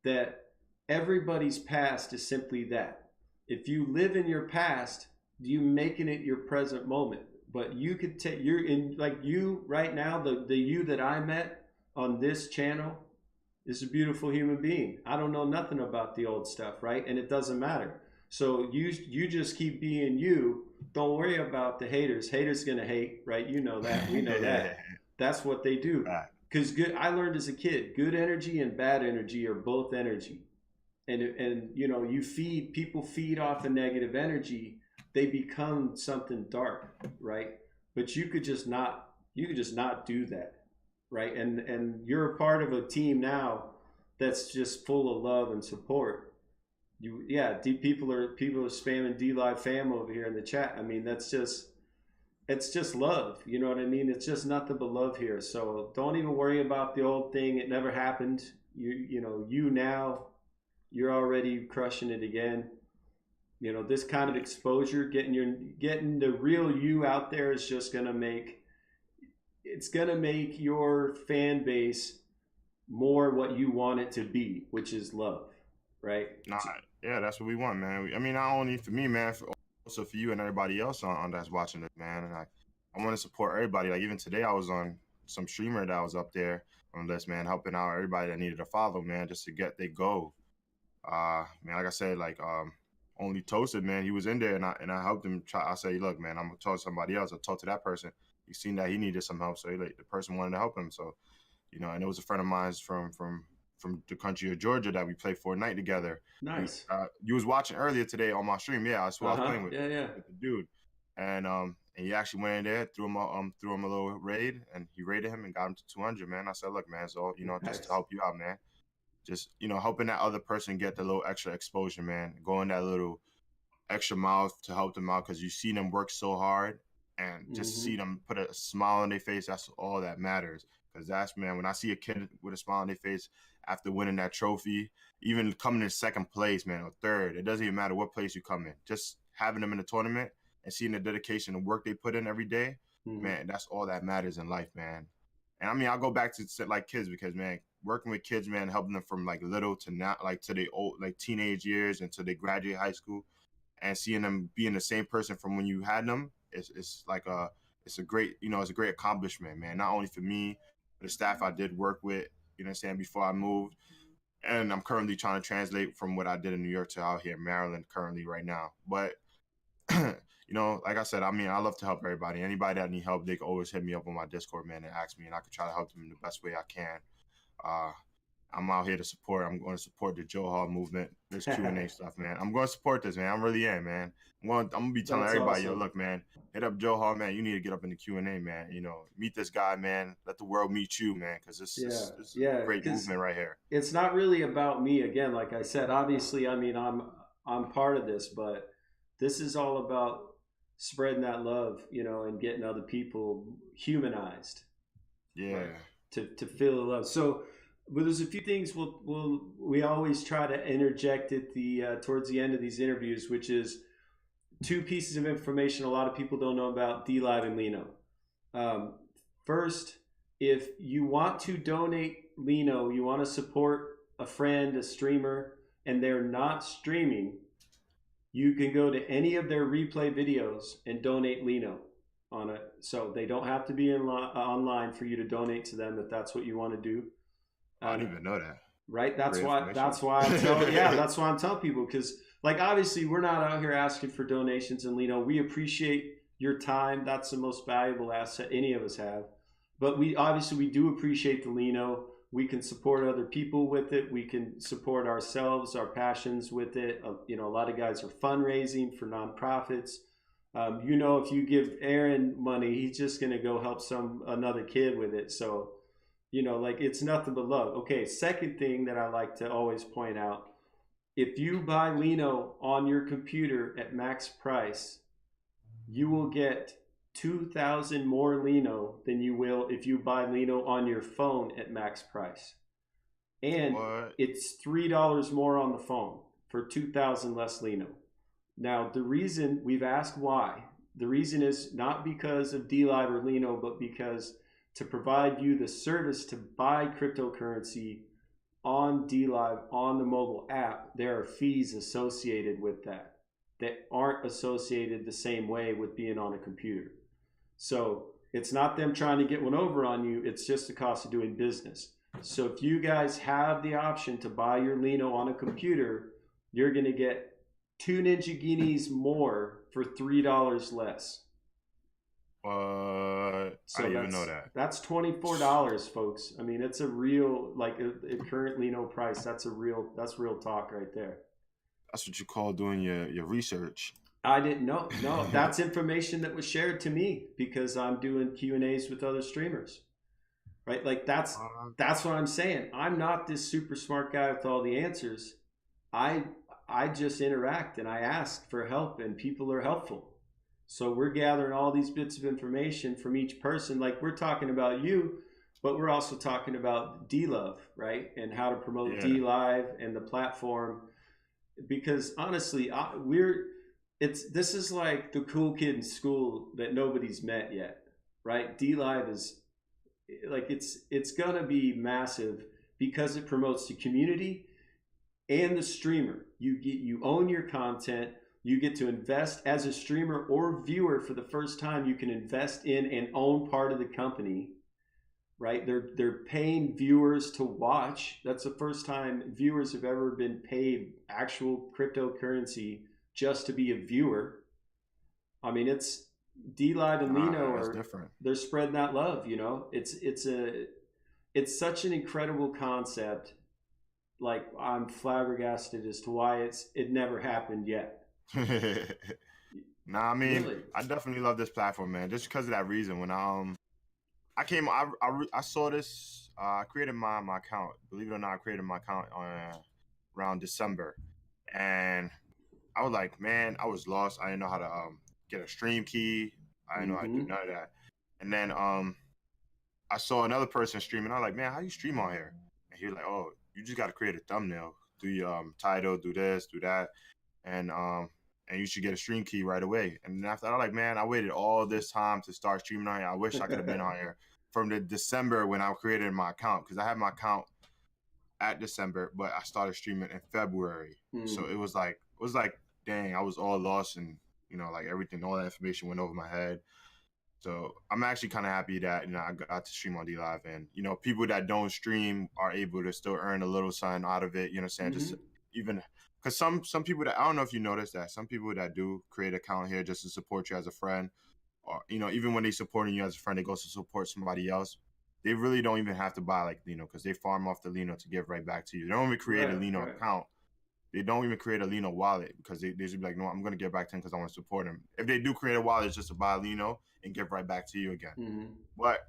Speaker 1: that everybody's past is simply that. If you live in your past, you making it your present moment. But you could take you're in like you right now, the you that I met on this channel is a beautiful human being. I don't know nothing about the old stuff, right? And it doesn't matter. So you just keep being you. Don't worry about the haters. Haters gonna hate, right? You know that. We know
Speaker 2: Yeah,
Speaker 1: that. That's what they do. Because good, I learned as a kid, good energy and bad energy are both energy, and you feed people feed off of negative energy, they become something dark, right? But you could just not do that, right? And you're a part of a team now that's just full of love and support. People are spamming D Live fam over here in the chat. I mean, it's just love. You know what I mean? It's just nothing but love here. So don't even worry about the old thing. It never happened. You now, you're already crushing it again. This kind of exposure, getting the real you out there is just gonna make your fan base more what you want it to be, which is love, right?
Speaker 2: nah, yeah, that's what we want, man. I mean, not only for me, man, also for you and everybody else on that's watching this, man. And I want to support everybody. Like even today, I was on some streamer that was up there on this, man, helping out everybody that needed a follow, man, just to get they go. Man, like I said, like only Toasted, man, he was in there, and I helped him try. I say, look, man, I'm gonna talk to somebody else. I talked to that person. He seen that he needed some help, so the person wanted to help him. So and it was a friend of mine from the country of Georgia that we played Fortnite together.
Speaker 1: Nice.
Speaker 2: You was watching earlier today on my stream. Yeah, I swear I was
Speaker 1: Uh-huh.
Speaker 2: playing with
Speaker 1: Yeah, yeah.
Speaker 2: with the dude, and And he actually went in there, threw him a little raid, and he raided him and got him to 200, man. I said, look, man, so just to
Speaker 1: Nice.
Speaker 2: help you out, man. Just helping that other person get the little extra exposure, man. Going that little extra mile to help them out, because you see them work so hard, and just
Speaker 1: Mm-hmm.
Speaker 2: see them put a smile on their face. That's all that matters. Because that's, man, when I see a kid with a smile on their face after winning that trophy, even coming in second place, man, or third, it doesn't even matter what place you come in. Just having them in the tournament and seeing the dedication and work they put in every day,
Speaker 1: Mm-hmm.
Speaker 2: man, that's all that matters in life, man. And I mean, I'll go back to like kids, because, man, working with kids, man, helping them from like little to now, like to the old, like teenage years until they graduate high school, and seeing them being the same person from when you had them, it's like it's a great, it's a great accomplishment, man. Not only for me, but the staff I did work with, what I'm saying, before I moved. And I'm currently trying to translate from what I did in New York to out here in Maryland currently right now. But like I said, I mean, I love to help everybody. Anybody that need help, they can always hit me up on my Discord, man, and ask me, and I can try to help them in the best way I can. Uh, I'm out here to support. I'm going to support the Joe Hall movement. This Q&A stuff, man. I'm going to support this, man. I really am, man. I'm going to be telling
Speaker 1: That's
Speaker 2: everybody, yo,
Speaker 1: awesome.
Speaker 2: look, man, hit up Joe Hall, man. You need to get up in the Q&A, man. Meet this guy, man. Let the world meet you, man, because
Speaker 1: Yeah,
Speaker 2: this is a
Speaker 1: yeah,
Speaker 2: great
Speaker 1: because
Speaker 2: movement right here.
Speaker 1: it's not really about me. Again, like I said, obviously, I mean, I'm part of this, but this is all about spreading that love, and getting other people humanized,
Speaker 2: Yeah.
Speaker 1: right? To feel the love. So, but there's a few things we always try to interject at the towards the end of these interviews, which is two pieces of information a lot of people don't know about D Live and Lino. Um, First, if you want to donate Lino, you want to support a friend, a streamer, and they're not streaming, you can go to any of their replay videos and donate Lino on it. So they don't have to be online for you to donate to them if that's what you want to do.
Speaker 2: I
Speaker 1: And
Speaker 2: didn't even know that.
Speaker 1: right,
Speaker 2: Great information.
Speaker 1: that's why I'm telling yeah, that's why I'm telling people, because like obviously we're not out here asking for donations and Lino. We appreciate your time. That's the most valuable asset any of us have. But we do appreciate the Lino. We can support other people with it. We can support ourselves, our passions with it. A lot of guys are fundraising for nonprofits. If you give Aron money, he's just gonna go help another kid with it. So, like it's nothing but love. Okay, second thing that I like to always point out: if you buy Lino on your computer at max price, you will get 2,000 more Lino than you will if you buy Lino on your phone at max price. And
Speaker 2: What?
Speaker 1: it's $3 more on the phone for 2,000 less Lino. Now, the reason we've asked why, the reason is not because of DLive or Lino, but because to provide you the service to buy cryptocurrency on DLive on the mobile app, there are fees associated with that aren't associated the same way with being on a computer. So it's not them trying to get one over on you, it's just the cost of doing business. So if you guys have the option to buy your Lino on a computer, you're going to get 2 Ninja Guineas more for $3 less.
Speaker 2: What? I
Speaker 1: So
Speaker 2: didn't even know that.
Speaker 1: that's $24, folks. I mean, it's a real like a current Lino price. That's real talk right there.
Speaker 2: That's what you call doing your research.
Speaker 1: I didn't know. No, that's information that was shared to me because I'm doing Q&As with other streamers. Right? Like that's what I'm saying. I'm not this super smart guy with all the answers. I I just interact and I ask for help and people are helpful. So we're gathering all these bits of information from each person. Like we're talking about you, but we're also talking about D-Love, right? And how to promote
Speaker 2: Yeah.
Speaker 1: D-Live and the platform. Because honestly, this is like the cool kid in school that nobody's met yet, right? D-Live is like it's gonna be massive because it promotes the community and the streamer. You own your content. You get to invest as a streamer or viewer for the first time. You can invest in and own part of the company, right? They're paying viewers to watch. That's the first time viewers have ever been paid actual cryptocurrency just to be a viewer. I mean, it's D-Live and Lino
Speaker 2: That's
Speaker 1: are
Speaker 2: different.
Speaker 1: they're spreading that love. It's such an incredible concept. Like I'm flabbergasted as to why it never happened yet.
Speaker 2: Nah, I mean,
Speaker 1: Really?
Speaker 2: I definitely love this platform, man, just because of that reason. When I came, I saw this. I created my account. Believe it or not, I created my account on around December, and I was like, man, I was lost. I didn't know how to get a stream key. I didn't know how to do
Speaker 1: Mm-hmm.
Speaker 2: none of that. And then I saw another person streaming. I was like, man, how you stream on here? And he was like, oh, you just got to create a thumbnail, do your title, do this, do that, and um and you should get a stream key right away. And then after that, I was like, man, I waited all this time to start streaming on here. I wish I could have been on here from the December when I created my account, because I had my account at December, but I started streaming in February. So
Speaker 1: Mm.
Speaker 2: it was like, dang, I was all lost, and like everything, all that information went over my head. So I'm actually kind of happy that I got to stream on D Live, and people that don't stream are able to still earn a little something out of it. You know what I'm saying? Just
Speaker 1: Mm-hmm.
Speaker 2: even because some people that, I don't know if you noticed that some people that do create an account here just to support you as a friend, or even when they supporting you as a friend, they go to support somebody else. They really don't even have to buy like Lino, because they farm off the Lino to give right back to you. They don't even create a
Speaker 1: Right,
Speaker 2: Lino
Speaker 1: right.
Speaker 2: account. They don't even create a Lino wallet, because they should be like, no, I'm going to give back to him because I want to support him. If they do create a wallet, it's just to buy Lino and give right back to you again.
Speaker 1: Mm-hmm.
Speaker 2: But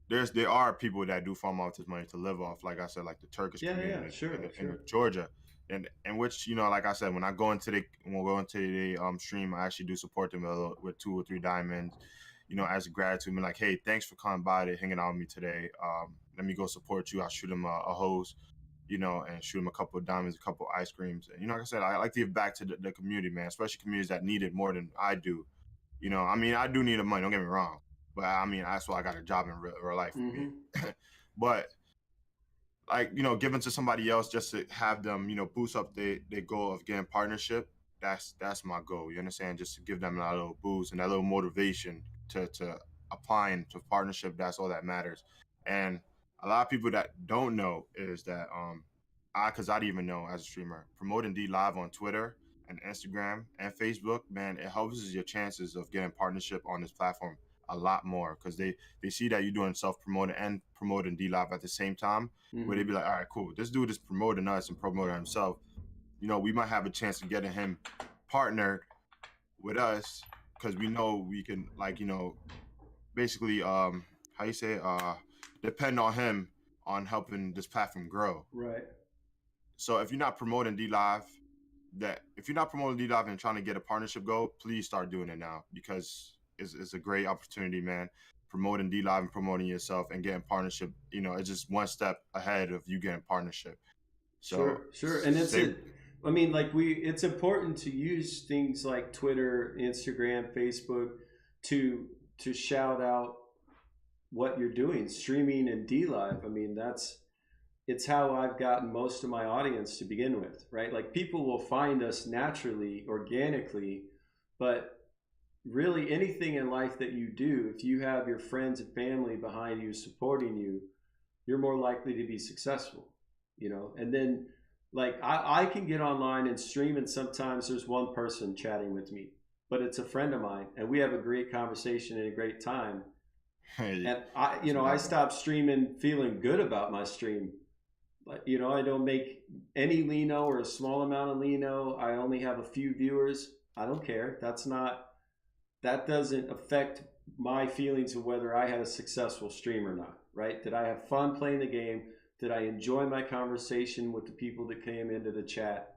Speaker 2: there are people that do farm off this money to live off, like I said, like the Turkish
Speaker 1: Yeah, yeah,
Speaker 2: community
Speaker 1: sure,
Speaker 2: in
Speaker 1: sure.
Speaker 2: Georgia, and which like I said, when I go into the stream, I actually do support them with 2 or 3 diamonds, as a gratitude. And like, hey, thanks for coming by to hanging out with me today. Let me go support you. I'll shoot them a hose, and shoot them a couple of diamonds, a couple of ice creams. And like I said, I like to give back to the community, man, especially communities that need it more than I do. I mean, I do need the money. Don't get me wrong, but I mean, that's why I got a job in real life for me.
Speaker 1: Mm-hmm.
Speaker 2: But like, giving to somebody else just to have them, boost up their goal of getting partnership. That's my goal. You understand? Just to give them that little boost and that little motivation to applying to partnership. That's all that matters. And a lot of people that don't know is that because I didn't even know as a streamer, promoting D Live on Twitter and Instagram and Facebook, man, it helps your chances of getting partnership on this platform a lot more, because they see that you're doing self promoting and promoting D Live at the same time, where they
Speaker 1: Mm-hmm.
Speaker 2: be like, all right, cool, this dude is promoting us and promoting himself. We might have a chance of getting him partnered with us, because we know we can, like, basically, how you say, depend on him on helping this platform grow.
Speaker 1: Right.
Speaker 2: So if you're not promoting D Live, if you're not promoting D Live and trying to get a partnership goal, please start doing it now, because it's a great opportunity, man. Promoting D Live and promoting yourself and getting partnership, it's just one step ahead of you getting partnership. So
Speaker 1: Sure, sure. And
Speaker 2: save.
Speaker 1: I mean, like it's important to use things like Twitter, Instagram, Facebook to shout out what you're doing, streaming and D Live. I mean, it's how I've gotten most of my audience to begin with, right? Like people will find us naturally, organically, but really anything in life that you do, if you have your friends and family behind you supporting you, you're more likely to be successful, And then, like, I can get online and stream, and sometimes there's one person chatting with me, but it's a friend of mine, and we have a great conversation and a great time.
Speaker 2: Hey,
Speaker 1: And I
Speaker 2: exactly.
Speaker 1: stopped streaming feeling good about my stream. Like, I don't make any Lino or a small amount of Lino. I only have a few viewers. I don't care. That doesn't affect my feelings of whether I had a successful stream or not, right? Did I have fun playing the game? Did I enjoy my conversation with the people that came into the chat?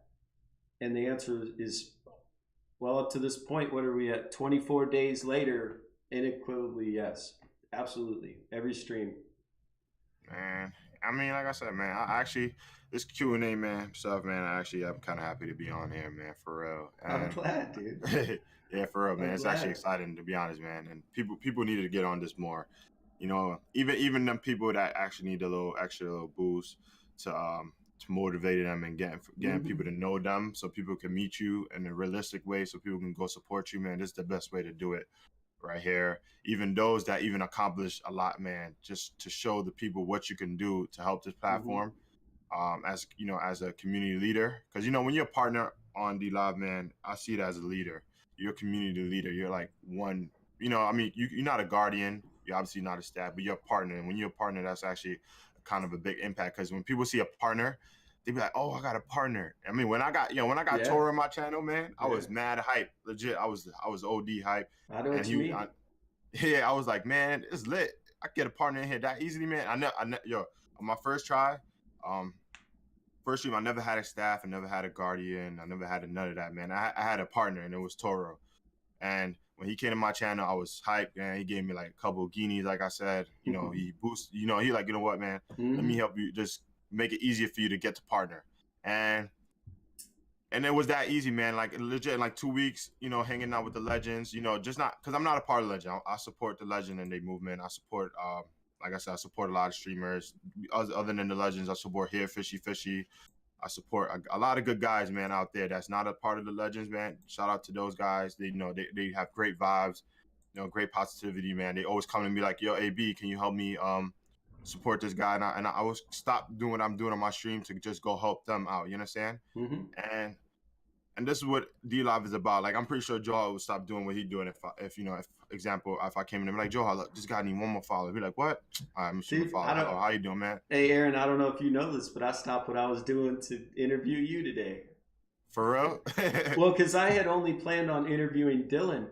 Speaker 1: And the answer is, well, up to this point, what are we at? 24 days later, unequivocally yes. Absolutely. Every stream.
Speaker 2: Man, I mean, like I said, man, I actually, this Q&A, man, stuff, man, I'm kind of happy to be on here, man, for real.
Speaker 1: I'm
Speaker 2: And
Speaker 1: glad, dude.
Speaker 2: yeah, for real, man,
Speaker 1: I'm
Speaker 2: it's actually
Speaker 1: glad.
Speaker 2: exciting, to be honest, man. And people need to get on this more. Even them people that actually need a little extra little boost to motivate them, and getting people
Speaker 1: Mm-hmm.
Speaker 2: to know them, so people can meet you in a realistic way, so people can go support you, man. This is the best way to do it right here. Even those that even accomplish a lot, man, just to show the people what you can do to help this
Speaker 1: Mm-hmm.
Speaker 2: platform, as a community leader. Because when you're a partner on D Live, man, I see it as a leader. You're a community leader. You're like one. I mean, you're not a guardian. You're obviously not a staff, but you're a partner. And when you're a partner, that's actually kind of a big impact. Because when people see a partner, they'd be like, "Oh, I got a partner." I mean, when I got
Speaker 1: Yeah,
Speaker 2: Toro on my channel, man, I
Speaker 1: yeah.
Speaker 2: was mad hype. Legit, I was OD hype,
Speaker 1: I know
Speaker 2: and
Speaker 1: what you mean.
Speaker 2: yeah, I was like, man, it's lit. I get a partner in here that easily, man. Yo, on my first try, um, first stream, I never had a staff, I never had a guardian, I never had none of that, man. I had a partner, and it was Toro. And when he came to my channel, I was hyped, man. He gave me like a couple of guineas, like I said. He boosted, he like, you know what, man? Let me
Speaker 1: Hmm.
Speaker 2: help you just make it easier for you to get to partner. And and it was that easy, man. Like legit, in like 2 weeks, hanging out with the legends. Just not because I'm not a part of legend. I support the legend and their movement. I support, like I said, I support a lot of streamers. Other than the legends, I support here Fishy Fishy. I support a lot of good guys, man, out there that's not a part of the legends, man. Shout out to those guys. They have great vibes, great positivity, man. They always come to me like, "Yo, AB, can you help me support this guy?" And I always stop doing what I'm doing on my stream to just go help them out. You understand?
Speaker 1: Hmm.
Speaker 2: And this is what D Live is about. Like, I'm pretty sure Joe would stop doing what he's doing if I came in and be like, Joe, look, this guy need one more follow. He'd be like, what? All right, I'm gonna shoot him a
Speaker 1: Dude, I
Speaker 2: follow.
Speaker 1: don't.
Speaker 2: Hello, how you doing, man?
Speaker 1: Hey, Aaron, I don't know if you know this, but I stopped what I was doing to interview you today.
Speaker 2: For real?
Speaker 1: Well, because I had only planned on interviewing Dylan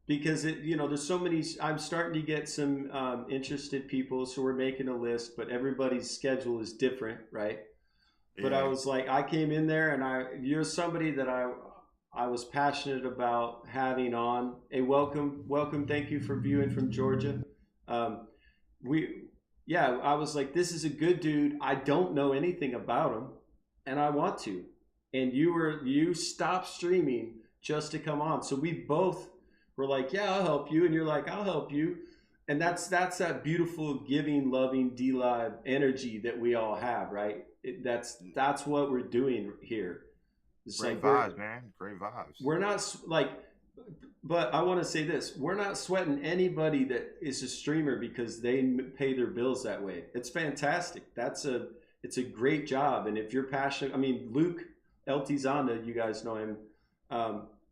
Speaker 1: because there's so many. I'm starting to get some interested people, so we're making a list, but everybody's schedule is different, right? But I
Speaker 2: Yeah.
Speaker 1: was like, I came in there, and you're somebody that I was passionate about having on. Hey, welcome. Thank you for viewing from Georgia. Um, we, yeah, I was like, this is a good dude. I don't know anything about him, and I want to. And you stopped streaming just to come on. So we both were like, yeah, I'll help you, and you're like, I'll help you. And that's that beautiful giving, loving D Live energy that we all have, right? That's what we're doing here. It's
Speaker 2: Great
Speaker 1: like
Speaker 2: vibes, man. Great vibes.
Speaker 1: we're not like, but I want to say this: we're not sweating anybody that is a streamer because they pay their bills that way. It's fantastic. It's a great job, and if you're passionate, I mean, Luke Eltizanda, you guys know him,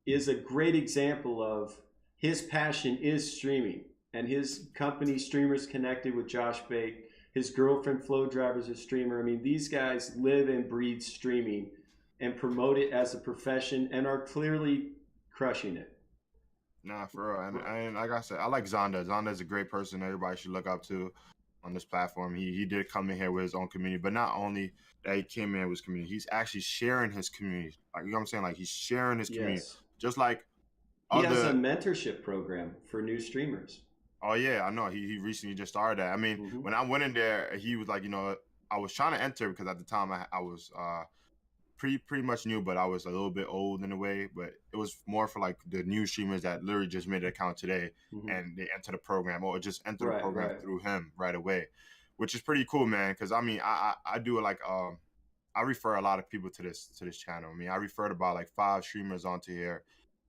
Speaker 1: is a great example of his passion is streaming, and his company Streamers Connected with Josh Bake. His girlfriend Flow Driver's a streamer. I mean, these guys live and breathe streaming and promote it as a profession and are clearly crushing it.
Speaker 2: Nah, for real. And like I said, I like Zonda. Zonda is a great person everybody should look up to on this platform. He did come in here with his own community, but not only that he came in with his community, he's actually sharing his community. Like, you know what I'm saying? Like, he's sharing his community.
Speaker 1: Yes.
Speaker 2: Just like
Speaker 1: He has a
Speaker 2: other
Speaker 1: mentorship program for new streamers.
Speaker 2: Oh yeah, I know. He recently just started that. I mean,
Speaker 1: Hmm.
Speaker 2: when I went in there, he was like, I was trying to enter because at the time I was pretty much new, but I was a little bit old in a way. But it was more for like the new streamers that literally just made an account today
Speaker 1: Hmm.
Speaker 2: and they enter the program or just enter the
Speaker 1: Right,
Speaker 2: program
Speaker 1: right.
Speaker 2: through him right away, which is pretty cool, man. Because I mean, I do it like I refer a lot of people to this channel. I mean, I referred about like 5 streamers onto here,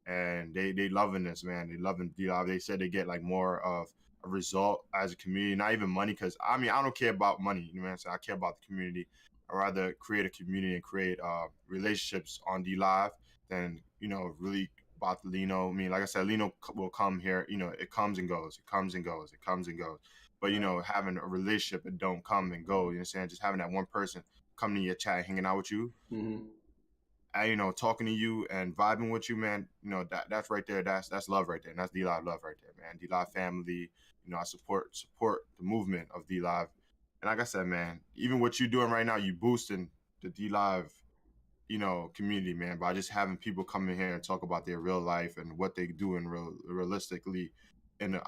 Speaker 2: and they loving this, man. They loving D-Live. They said they get like more of a result as a community, not even money. Because I mean, I don't care about money. You know what I'm saying? I care about the community. I rather create a community and create relationships on D-Live than really about the Lino. I mean, like I said, Lino will come here. It comes and goes. It comes and goes. It comes and goes. But
Speaker 1: Right.
Speaker 2: having a relationship, it don't come and go. You know what I'm saying? Just having that one person coming to your chat, hanging out with you,
Speaker 1: Hmm.
Speaker 2: and talking to you and vibing with you, man. That's right there. That's love right there. And that's D Live love right there, man. D Live family. I support the movement of D Live. And like I said, man, even what you're doing right now, you boosting the D Live, community, man, by just having people come in here and talk about their real life and what they do in realistically in the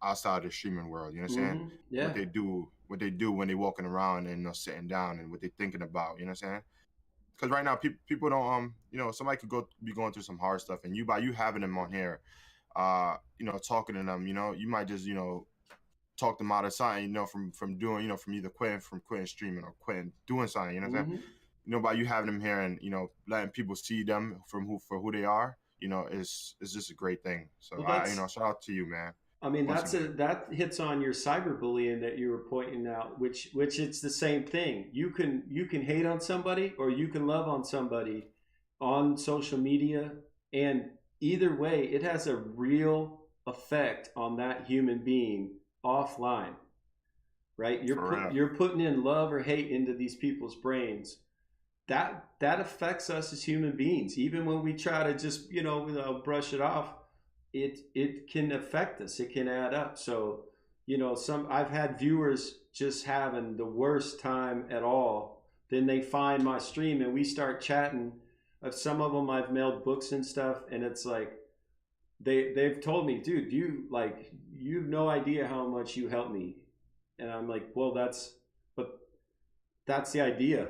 Speaker 2: outside of the streaming world. You know what I'm saying?
Speaker 1: Hmm.
Speaker 2: What
Speaker 1: Yeah.
Speaker 2: they do when they walking around and sitting down and what they thinking about. You know what I'm saying? Because right now people don't somebody could be going through some hard stuff, and by you having them on here, talking to them, you might just talk them out of something, from doing, from either quitting streaming or quitting doing something. You know what I'm saying?
Speaker 1: Hmm.
Speaker 2: By you having them here and letting people see them for who they are, is just a great thing. So
Speaker 1: Well,
Speaker 2: I
Speaker 1: that's.
Speaker 2: shout out to you, man,
Speaker 1: I mean,
Speaker 2: once again.
Speaker 1: that hits on your cyberbullying that you were pointing out, which it's the same thing. You can hate on somebody or you can love on somebody on social media, and either way, it has a real effect on that human being offline, right?
Speaker 2: For real.
Speaker 1: You're putting in love or hate into these people's brains, that affects us as human beings. Even when we try to just brush it off, it can affect us. It can add up. So some I've had viewers just having the worst time at all. Then they find my stream and we start chatting. Of some of them I've mailed books and stuff, and it's like they've told me, dude, you have no idea how much you helped me. And I'm like, well, that's the idea.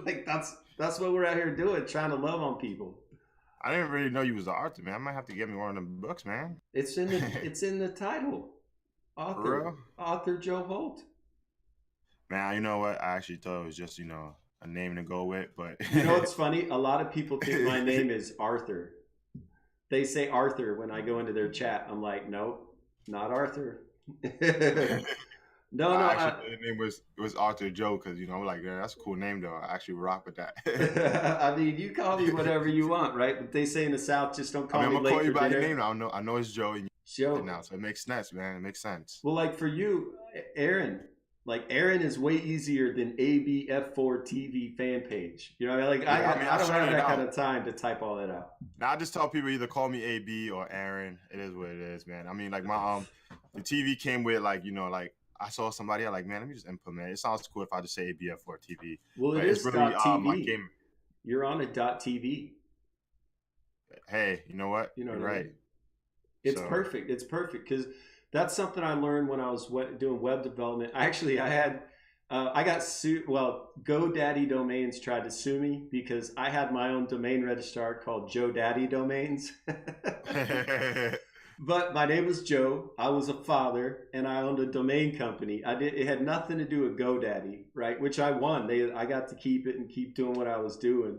Speaker 1: Like that's what we're out here doing, trying to love on people.
Speaker 2: I didn't really know you was an author, man. I might have to get me one of them books, man.
Speaker 1: It's in the title. Author Joe Holt.
Speaker 2: Man, you know what? I actually thought it was just, a name to go with, but
Speaker 1: What's funny? A lot of people think my name is Arthur. They say Arthur when I go into their chat. I'm like, nope, not Arthur. No,
Speaker 2: actually, the name was Arthur Joe because I'm like, yeah, that's a cool name though. I actually rock with that.
Speaker 1: I mean, you call me whatever you want, right? But they say in the South, just don't call me.
Speaker 2: I'm gonna
Speaker 1: late
Speaker 2: call you by
Speaker 1: dinner.
Speaker 2: your name. I know it's Joe.
Speaker 1: Joe
Speaker 2: now, so it makes sense, man. It makes sense.
Speaker 1: Well, like for you, Aron. Like Aron is way easier than ABF4 TV fan page. I don't have that kind of time to type all that out.
Speaker 2: Now I just tell people either call me AB or Aron. It is what it is, man. I mean, like my the TV came with like I saw somebody, I'm like, man, let me just implement it. It sounds cool if I just say ABF4 TV.
Speaker 1: Well,
Speaker 2: but
Speaker 1: it's really
Speaker 2: .tv.
Speaker 1: You're on a .tv.
Speaker 2: Hey, you know what? You're right.
Speaker 1: It's perfect. It's perfect because that's something I learned when I was doing web development. I got sued. Well, GoDaddy Domains tried to sue me because I had my own domain registrar called Joe Daddy Domains. But my name was Joe. I was a father, and I owned a domain company. It had nothing to do with GoDaddy, right? Which I won. I got to keep it and keep doing what I was doing.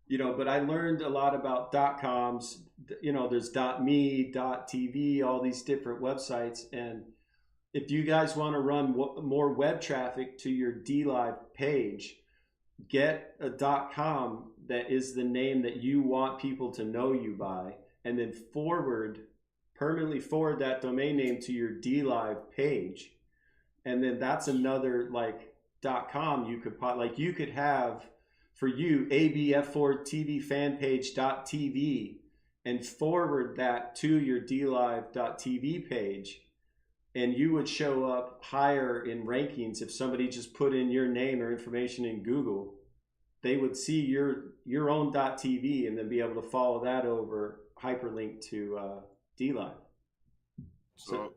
Speaker 1: But I learned a lot about .coms. There's .me, .tv, all these different websites. And if you guys want to run more web traffic to your DLive page, get a .com that is the name that you want people to know you by, and then permanently forward that domain name to your DLive page. And then that's another .com you could have for you, ABF4 TV fan page .tv, and forward that to your DLive.tv page, and you would show up higher in rankings if somebody just put in your name or information in Google. They would see your own .tv and then be able to follow that over hyperlink to DLive.
Speaker 2: So,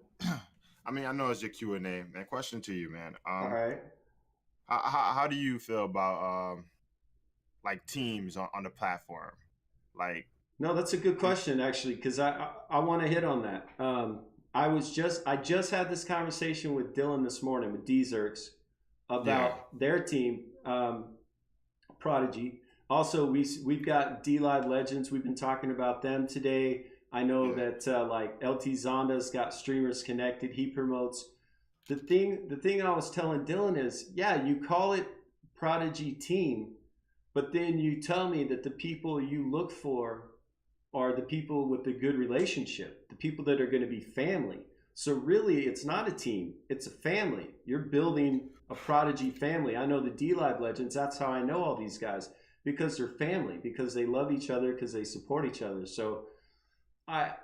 Speaker 2: I mean, I know it's your Q&A, man. Question to you, man.
Speaker 1: All right.
Speaker 2: How do you feel about teams on the platform?
Speaker 1: No, that's a good question actually, because I want to hit on that. I just had this conversation with Dylan this morning with D-Zerks about their team, Prodigy. Also, we've got DLive Legends. We've been talking about them today. I know that LT Zonda's got streamers connected. He promotes. The thing I was telling Dylan is, you call it Prodigy team, but then you tell me that the people you look for are the people with the good relationship, the people that are going to be family. So really, it's not a team, it's a family. You're building a Prodigy family. I know the DLive Legends, that's how I know all these guys, because they're family, because they love each other, because they support each other. So I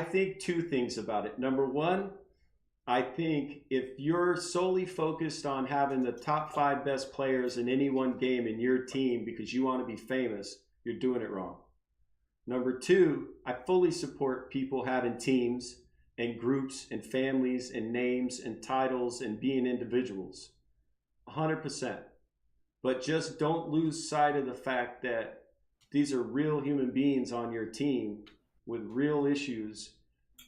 Speaker 1: think two things about it. Number one, I think if you're solely focused on having the top 5 best players in any one game in your team because you want to be famous, you're doing it wrong. Number two, I fully support people having teams and groups and families and names and titles and being individuals. 100%. But just don't lose sight of the fact that these are real human beings on your team with real issues,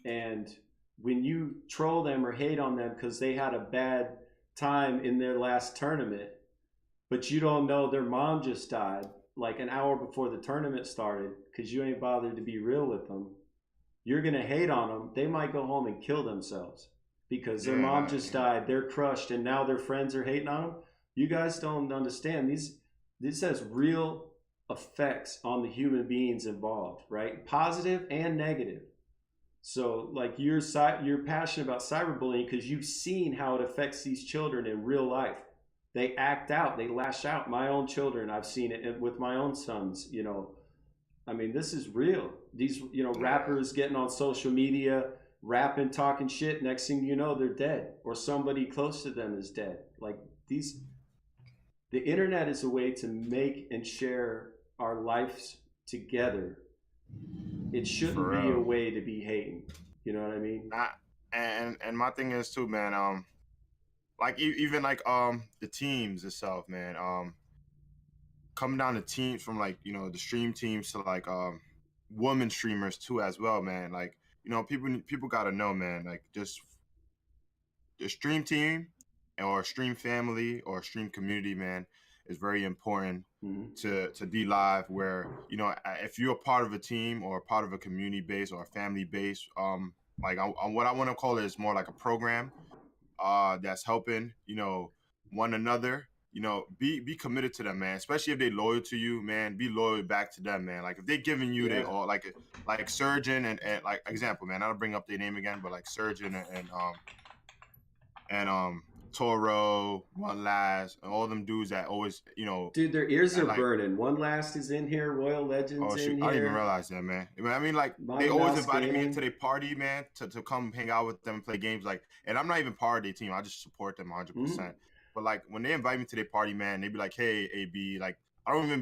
Speaker 1: and when you troll them or hate on them because they had a bad time in their last tournament, but you don't know their mom just died like an hour before the tournament started because you ain't bothered to be real with them, you're going to hate on them. They might go home and kill themselves because their mom just died. They're crushed, and now their friends are hating on them. You guys don't understand. This has real effects on the human beings involved, right? Positive and negative. So you're passionate about cyberbullying because you've seen how it affects these children in real life. They act out, they lash out. My own children, I've seen it with my own sons, you know. I mean, this is real. These, you know,
Speaker 2: Yeah,
Speaker 1: rappers getting on social media, rapping, talking shit. Next thing you know, they're dead, or somebody close to them is dead. Like these, the internet is a way to make and share our lives together. It shouldn't
Speaker 2: for
Speaker 1: be a
Speaker 2: real.
Speaker 1: way to be hating. You know what I mean?
Speaker 2: Not, and my thing is too, man. Like even like the teams itself, man. Coming down to teams from like the stream teams to like women streamers too as well, man. Like people gotta know, man. Like just the stream team or stream family or stream community, man, is very important
Speaker 1: Mm-hmm.
Speaker 2: to D Live. Where if you're a part of a team or a part of a community base or a family base, like what I want to call it is more like a program that's helping one another. Be committed to them, man. Especially if they loyal to you, man. Be loyal back to them, man. Like if they're giving you they
Speaker 1: Yeah.
Speaker 2: all like Surgeon and like example, man. I don't bring up their name again, but like Surgeon and Toro, One Last, and all them dudes that always
Speaker 1: Dude, their ears are
Speaker 2: and like
Speaker 1: burning. One Last is in here. Royal
Speaker 2: oh
Speaker 1: Legends
Speaker 2: shoot,
Speaker 1: in
Speaker 2: I didn't even
Speaker 1: here.
Speaker 2: realize that, man. I mean, like they
Speaker 1: Mighty
Speaker 2: always
Speaker 1: Mouse
Speaker 2: invited me into
Speaker 1: Gaming.
Speaker 2: their party, man, to come hang out with them and play games. Like, and I'm not even part of their team. I just support them 100%.
Speaker 1: Mm-hmm.
Speaker 2: But like when they invite me to their party, man, they be like, "Hey, AB," like I don't even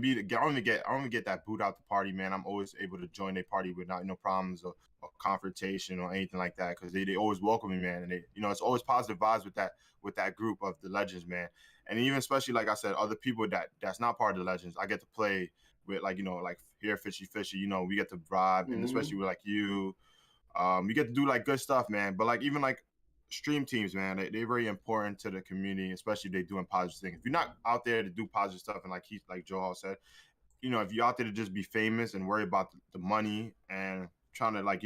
Speaker 2: get that boot out the party, man. I'm always able to join their party without no problems or confrontation or anything like that because they always welcome me, man. And they it's always positive vibes with that group of the legends, man. And even especially like I said, other people that's not part of the legends, I get to play with like like here fishy, we get to vibe, and
Speaker 1: Mm-hmm.
Speaker 2: especially with like you get to do like good stuff, man. But like even like stream teams, man, they're very important to the community, especially if they're doing positive things. If you're not out there to do positive stuff, and like Joe Hall said, if you're out there to just be famous and worry about the money and trying to like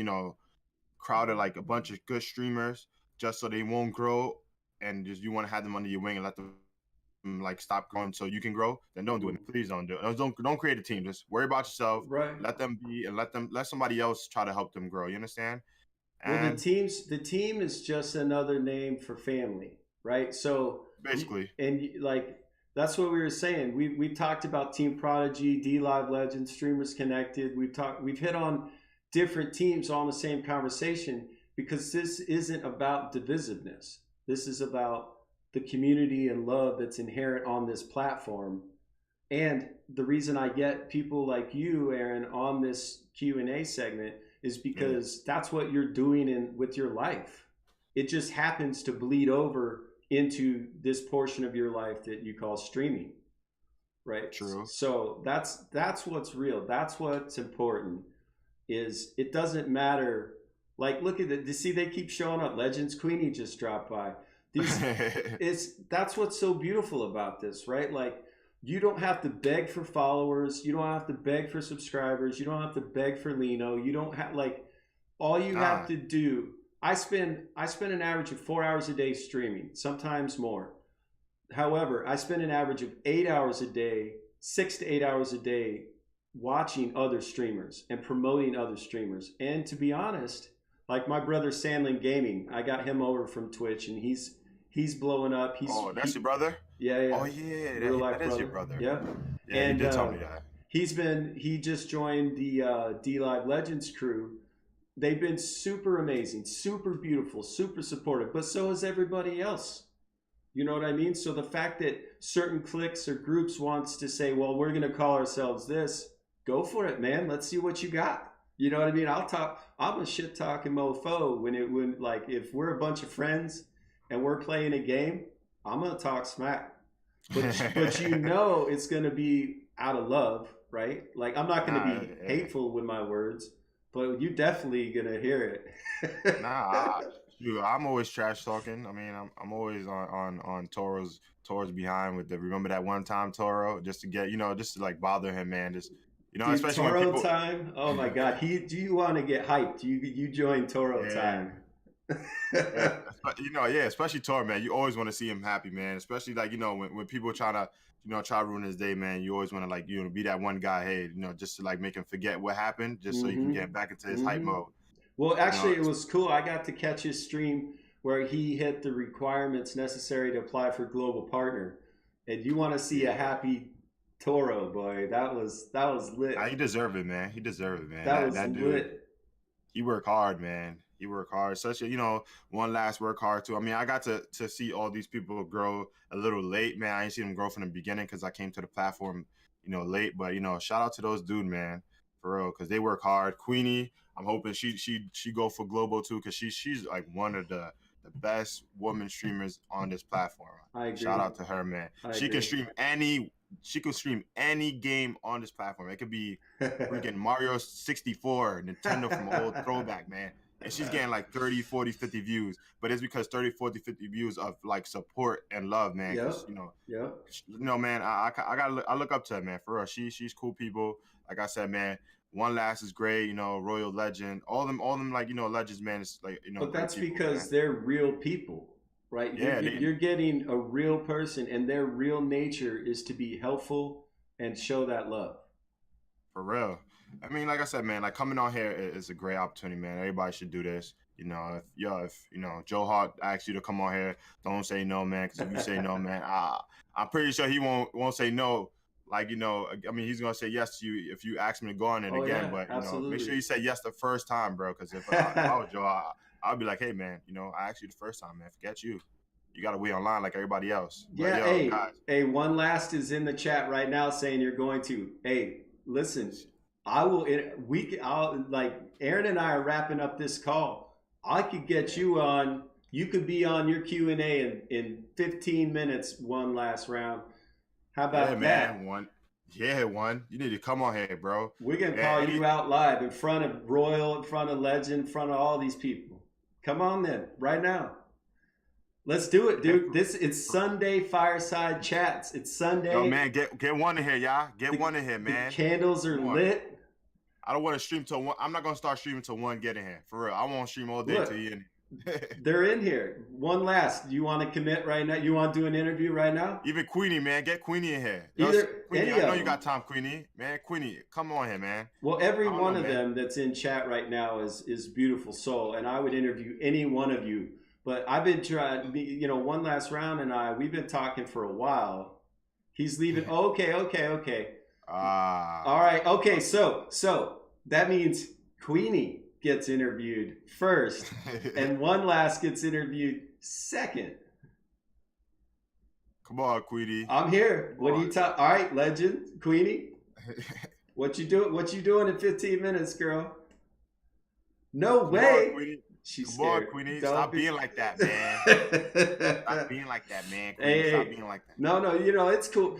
Speaker 2: crowd like a bunch of good streamers just so they won't grow, and just you want to have them under your wing and let them like stop growing so you can grow, then don't do it.
Speaker 1: Mm-hmm.
Speaker 2: Please don't do it. Don't create a team. Just worry about yourself.
Speaker 1: Right.
Speaker 2: Let them be and let somebody else try to help them grow. You understand?
Speaker 1: Well, the
Speaker 2: And
Speaker 1: team is just another name for family, right? So,
Speaker 2: basically,
Speaker 1: like that's what we were saying. We talked about Team Prodigy, D Live Legends, Streamers Connected. We've hit on different teams all in the same conversation because this isn't about divisiveness. This is about the community and love that's inherent on this platform. And the reason I get people like you, Aaron, on this Q&A segment is
Speaker 2: yeah,
Speaker 1: because that's what you're doing with your life. It just happens to bleed over into this portion of your life that you call streaming, right?
Speaker 2: true.
Speaker 1: So that's what's real. That's what's important. Is it doesn't matter. Like, look at it. You see, they keep showing up. Legends Queenie just dropped by. These it's That's what's so beautiful about this, right? Like, you don't have to beg for followers. You don't have to beg for subscribers. You don't have to beg for Lino. You don't have like all you have
Speaker 2: Nah,
Speaker 1: to do. I spend an average of 4 hours a day streaming, sometimes more. However, I spend an average of 8 hours a day, 6 to 8 hours a day watching other streamers and promoting other streamers. And to be honest, like my brother Sandlin Gaming, I got him over from Twitch and he's blowing up.
Speaker 2: oh, that's your brother.
Speaker 1: Yeah, yeah,
Speaker 2: Oh yeah,
Speaker 1: real
Speaker 2: that
Speaker 1: life
Speaker 2: is your
Speaker 1: brother.
Speaker 2: brother.
Speaker 1: Yeah,
Speaker 2: Yeah, he
Speaker 1: and
Speaker 2: did tell me that.
Speaker 1: he just joined the D Live Legends crew. They've been super amazing, super beautiful, super supportive, but so is everybody else. You know what I mean? So the fact that certain cliques or groups wants to say, well, we're going to call ourselves this, go for it, man. Let's see what you got. You know what I mean? I'm a shit talking mofo when like, if we're a bunch of friends and we're playing a game, I'm going to talk smack. But you know, it's going to be out of love, right? Like, I'm not going to
Speaker 2: Nah,
Speaker 1: be hateful with my words, but you definitely going to hear it.
Speaker 2: nah. Dude, I'm always trash talking. I mean, I'm always on Toro's behind with the remember that one time Toro just to get just to like bother him, man. Just
Speaker 1: Dude,
Speaker 2: especially when
Speaker 1: Toro
Speaker 2: people.
Speaker 1: time. Oh my God. Do you want to get hyped? You join Toro
Speaker 2: Yeah.
Speaker 1: time.
Speaker 2: Yeah, yeah, especially Tor, man. You always want to see him happy, man. Especially like when people trying to try to ruin his day, man. You always want to like be that one guy, hey, just to like make him forget what happened, just so he can
Speaker 1: Mm-hmm.
Speaker 2: get back into his hype
Speaker 1: Mm-hmm.
Speaker 2: mode.
Speaker 1: Well,
Speaker 2: You know,
Speaker 1: actually, it was cool. I got to catch his stream where he hit the requirements necessary to apply for global partner. and you want to see a
Speaker 2: Yeah.
Speaker 1: happy Toro, boy. That was lit.
Speaker 2: He deserved it, man. He deserved it, man.
Speaker 1: That
Speaker 2: That
Speaker 1: was
Speaker 2: that dude,
Speaker 1: lit.
Speaker 2: he worked hard, man. He worked hard. Such a, one last work hard too. I mean, I got to see all these people grow a little late, man. I didn't see them grow from the beginning because I came to the platform, late. But shout out to those dude, man, for real, because they work hard. Queenie, I'm hoping she go for global too, because she's like one of the best woman streamers on this platform.
Speaker 1: I
Speaker 2: Shout
Speaker 1: agree.
Speaker 2: out to her, man.
Speaker 1: I
Speaker 2: She can
Speaker 1: agree.
Speaker 2: stream any game on this platform. It could be freaking Mario 64, Nintendo from old throwback, man. And she's getting like 30, 40, 50 views. But it's because 30, 40, 50 views of like support and love, man. Because,
Speaker 1: Yep. Yep.
Speaker 2: man, I look up to her, man, for real. She's cool people. Like I said, man, One Last is great, Royal Legend. All them like, legends, man, it's like,
Speaker 1: But
Speaker 2: great
Speaker 1: that's
Speaker 2: people,
Speaker 1: because
Speaker 2: man.
Speaker 1: they're real people, right?
Speaker 2: Yeah,
Speaker 1: You're getting a real person, and their real nature is to be helpful and show that love.
Speaker 2: for real. I mean, like I said, man, like coming on here is a great opportunity, man. Everybody should do this. If Joe Hart asks you to come on here, don't say no, man. Because if you say no, man, I'm pretty sure he won't say no. Like I mean, he's gonna say yes to you if you ask him to go on it
Speaker 1: Oh
Speaker 2: again.
Speaker 1: yeah,
Speaker 2: But make sure
Speaker 1: absolutely.
Speaker 2: you say yes the first time, bro. Because if I was Joe, I'd be like, hey, man, I asked you the first time, man. Forget you. You gotta wait online like everybody else. But
Speaker 1: Yeah,
Speaker 2: yo,
Speaker 1: hey,
Speaker 2: guys,
Speaker 1: hey, one last is in the chat right now saying you're going to. Hey, listen, I will. I'll like Aaron and I are wrapping up this call. I could get
Speaker 2: yeah,
Speaker 1: you on. You could be on your Q&A in 15 minutes. One last round. How
Speaker 2: yeah,
Speaker 1: about
Speaker 2: man,
Speaker 1: that?
Speaker 2: one. You need to come on here, bro.
Speaker 1: We're gonna
Speaker 2: Man,
Speaker 1: call you out live in front of Royal, in front of Legend, in front of all these people. Come on then, right now. Let's do it,
Speaker 2: man,
Speaker 1: dude. It's Sunday fireside chats. It's
Speaker 2: yo,
Speaker 1: Sunday.
Speaker 2: man, get one in here, y'all. Get
Speaker 1: The
Speaker 2: one in here,
Speaker 1: the
Speaker 2: man.
Speaker 1: candles are
Speaker 2: Come on.
Speaker 1: lit.
Speaker 2: I don't want to stream till one. I'm not gonna start streaming till one get in here. For real. I won't stream all day till
Speaker 1: Look,
Speaker 2: you in.
Speaker 1: they're in here. One last. Do you want to commit right now? You want to do an interview right now?
Speaker 2: Even Queenie, man, get Queenie in here. Yo,
Speaker 1: Either
Speaker 2: Queenie,
Speaker 1: any
Speaker 2: I know
Speaker 1: of
Speaker 2: you
Speaker 1: them.
Speaker 2: got time, Queenie. Man, Queenie, come on here, man.
Speaker 1: Well, every
Speaker 2: I don't know,
Speaker 1: one of
Speaker 2: man.
Speaker 1: them that's in chat right now is beautiful soul, and I would interview any one of you. But I've been trying, one last round, and we've been talking for a while. He's leaving. Okay, okay, okay. All
Speaker 2: Ah.
Speaker 1: right, okay. So that means Queenie gets interviewed first, and one last gets interviewed second.
Speaker 2: Come on, Queenie.
Speaker 1: I'm here.
Speaker 2: Come
Speaker 1: What do
Speaker 2: on.
Speaker 1: you talk? All right, Legend, Queenie, what you doing? What you doing in 15 minutes, girl? No
Speaker 2: Come on,
Speaker 1: way.
Speaker 2: Queenie.
Speaker 1: She's
Speaker 2: Come on,
Speaker 1: scared.
Speaker 2: Queenie.
Speaker 1: Don't
Speaker 2: Stop
Speaker 1: be.
Speaker 2: being like that, man. Stop being like that, man.
Speaker 1: Hey,
Speaker 2: Queenie, stop
Speaker 1: hey.
Speaker 2: being like that.
Speaker 1: No, no, it's cool.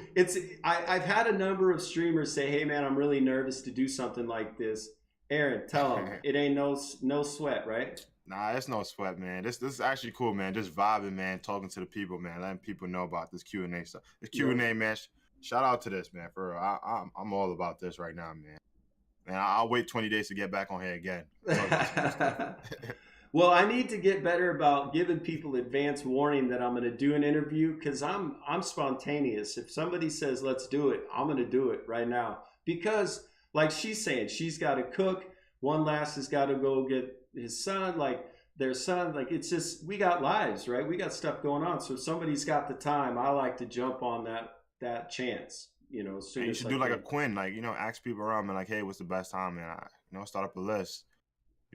Speaker 1: I've had a number of streamers say, "Hey, man, I'm really nervous to do something like this." Aaron, tell them it ain't no sweat, right?
Speaker 2: Nah, it's no sweat, man. This is actually cool, man. Just vibing, man. Talking to the people, man. Letting people know about this Q&A stuff. This
Speaker 1: Yep.
Speaker 2: Q&A, man. Shout out to this, man. For real. I'm all about this right now, man. And I'll wait 20 days to get back on here again. Talk about some more stuff.
Speaker 1: Well, I need to get better about giving people advance warning that I'm going to do an interview because I'm spontaneous. If somebody says let's do it, I'm going to do it right now because, like she's saying, she's got to cook. One last has got to go get his son, like their son. Like it's just we got lives, right? We got stuff going on. So if somebody's got the time, I like to jump on that chance. As soon
Speaker 2: And you
Speaker 1: as
Speaker 2: should
Speaker 1: I
Speaker 2: do like a
Speaker 1: can.
Speaker 2: Quinn, like, ask people around, man, like, hey, what's the best time, man? Start up a list,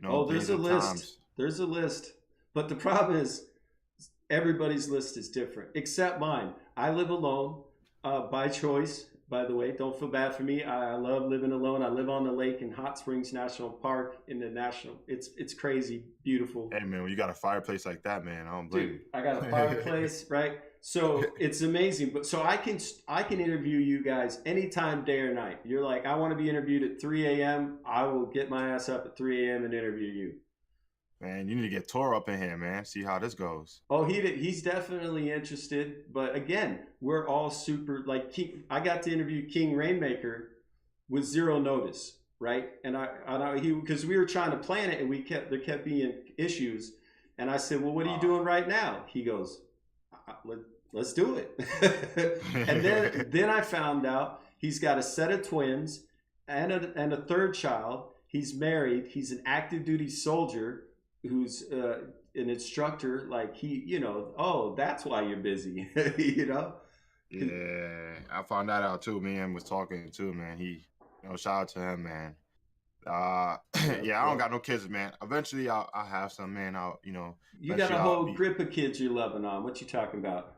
Speaker 1: Oh, there's
Speaker 2: days
Speaker 1: a
Speaker 2: and
Speaker 1: list.
Speaker 2: times.
Speaker 1: There's a list. But the problem is everybody's list is different except mine. I live alone by choice. By the way, don't feel bad for me. I love living alone. I live on the lake in Hot Springs National Park in the national. It's crazy, beautiful.
Speaker 2: Hey, man, when you got a fireplace like that, man, I don't blame
Speaker 1: Dude, I got a
Speaker 2: you.
Speaker 1: fireplace, right? So it's amazing. But so I can interview you guys anytime, day or night. You're like, I want to be interviewed at 3 a.m. I will get my ass up at 3 a.m. and interview you.
Speaker 2: Man, you need to get Tor up in here, man. See how this goes.
Speaker 1: Oh, he's definitely interested, but again, we're all super like King. I got to interview King Rainmaker with zero notice, right? And he because we were trying to plan it and there kept being issues, and I said, well, what are you
Speaker 2: Uh,
Speaker 1: doing right now? He goes, let's do it. And then I found out he's got a set of twins and a third child. He's married. He's an active duty soldier who's an instructor. Like oh, that's why you're busy,
Speaker 2: Yeah, I found that out too. Me and was talking too, man. Shout out to him, man.
Speaker 1: Yep,
Speaker 2: Yeah, I don't
Speaker 1: well,
Speaker 2: got no kids, man. Eventually, I'll have some, man.
Speaker 1: you got
Speaker 2: Eventually
Speaker 1: a
Speaker 2: I'll
Speaker 1: whole
Speaker 2: be.
Speaker 1: grip of kids you're loving on. What you talking about?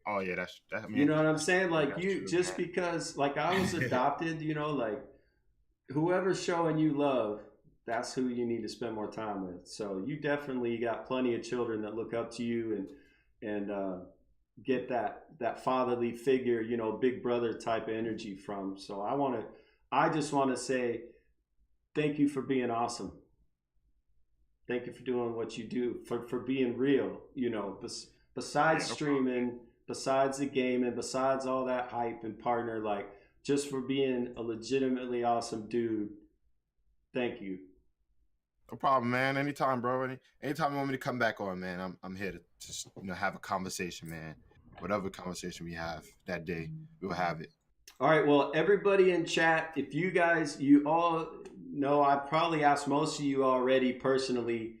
Speaker 2: Oh yeah, that's that. I
Speaker 1: You
Speaker 2: mean,
Speaker 1: know what I'm saying? Like
Speaker 2: that's
Speaker 1: you,
Speaker 2: true,
Speaker 1: just
Speaker 2: man.
Speaker 1: because, like I was adopted, like whoever's showing you love, that's who you need to spend more time with. So you definitely got plenty of children that look up to you and get that fatherly figure, big brother type of energy from. So I just want to say thank you for being awesome. Thank you for doing what you do, for being real. Besides
Speaker 2: Yeah, no problem.
Speaker 1: streaming, besides the game, and besides all that hype and partner, like just for being a legitimately awesome dude. Thank you.
Speaker 2: No problem, man. Anytime, bro. Anytime you want me to come back on, man, I'm here to just have a conversation, man. Whatever conversation we have that day, we'll have it.
Speaker 1: All right. Well, everybody in chat, if you all know, I probably asked most of you already personally,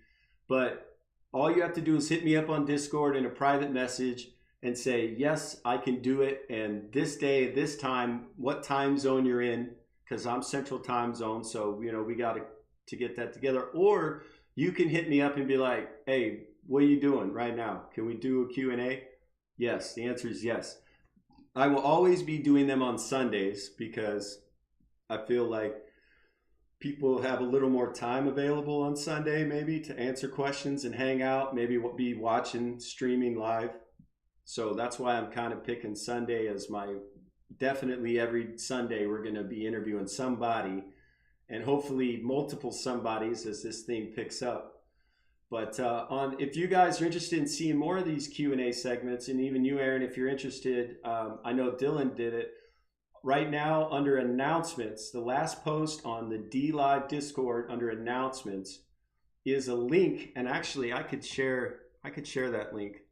Speaker 1: but all you have to do is hit me up on Discord in a private message and say, yes, I can do it. And this day, this time, what time zone you're in, because I'm Central Time Zone. So, we got to get that together. Or you can hit me up and be like, hey, what are you doing right now? Can we do a Q&A? Yes. The answer is yes. I will always be doing them on Sundays because I feel like people have a little more time available on Sunday, maybe to answer questions and hang out, maybe be watching streaming live. So that's why I'm kind of picking Sunday as my definitely every Sunday we're going to be interviewing somebody and hopefully multiple somebodies as this thing picks up. But if you guys are interested in seeing more of these Q&A segments, and even you, Aron, if you're interested, I know Dylan did it. Right now, under announcements, the last post on the D Live Discord under announcements is a link, and actually, I could share that link.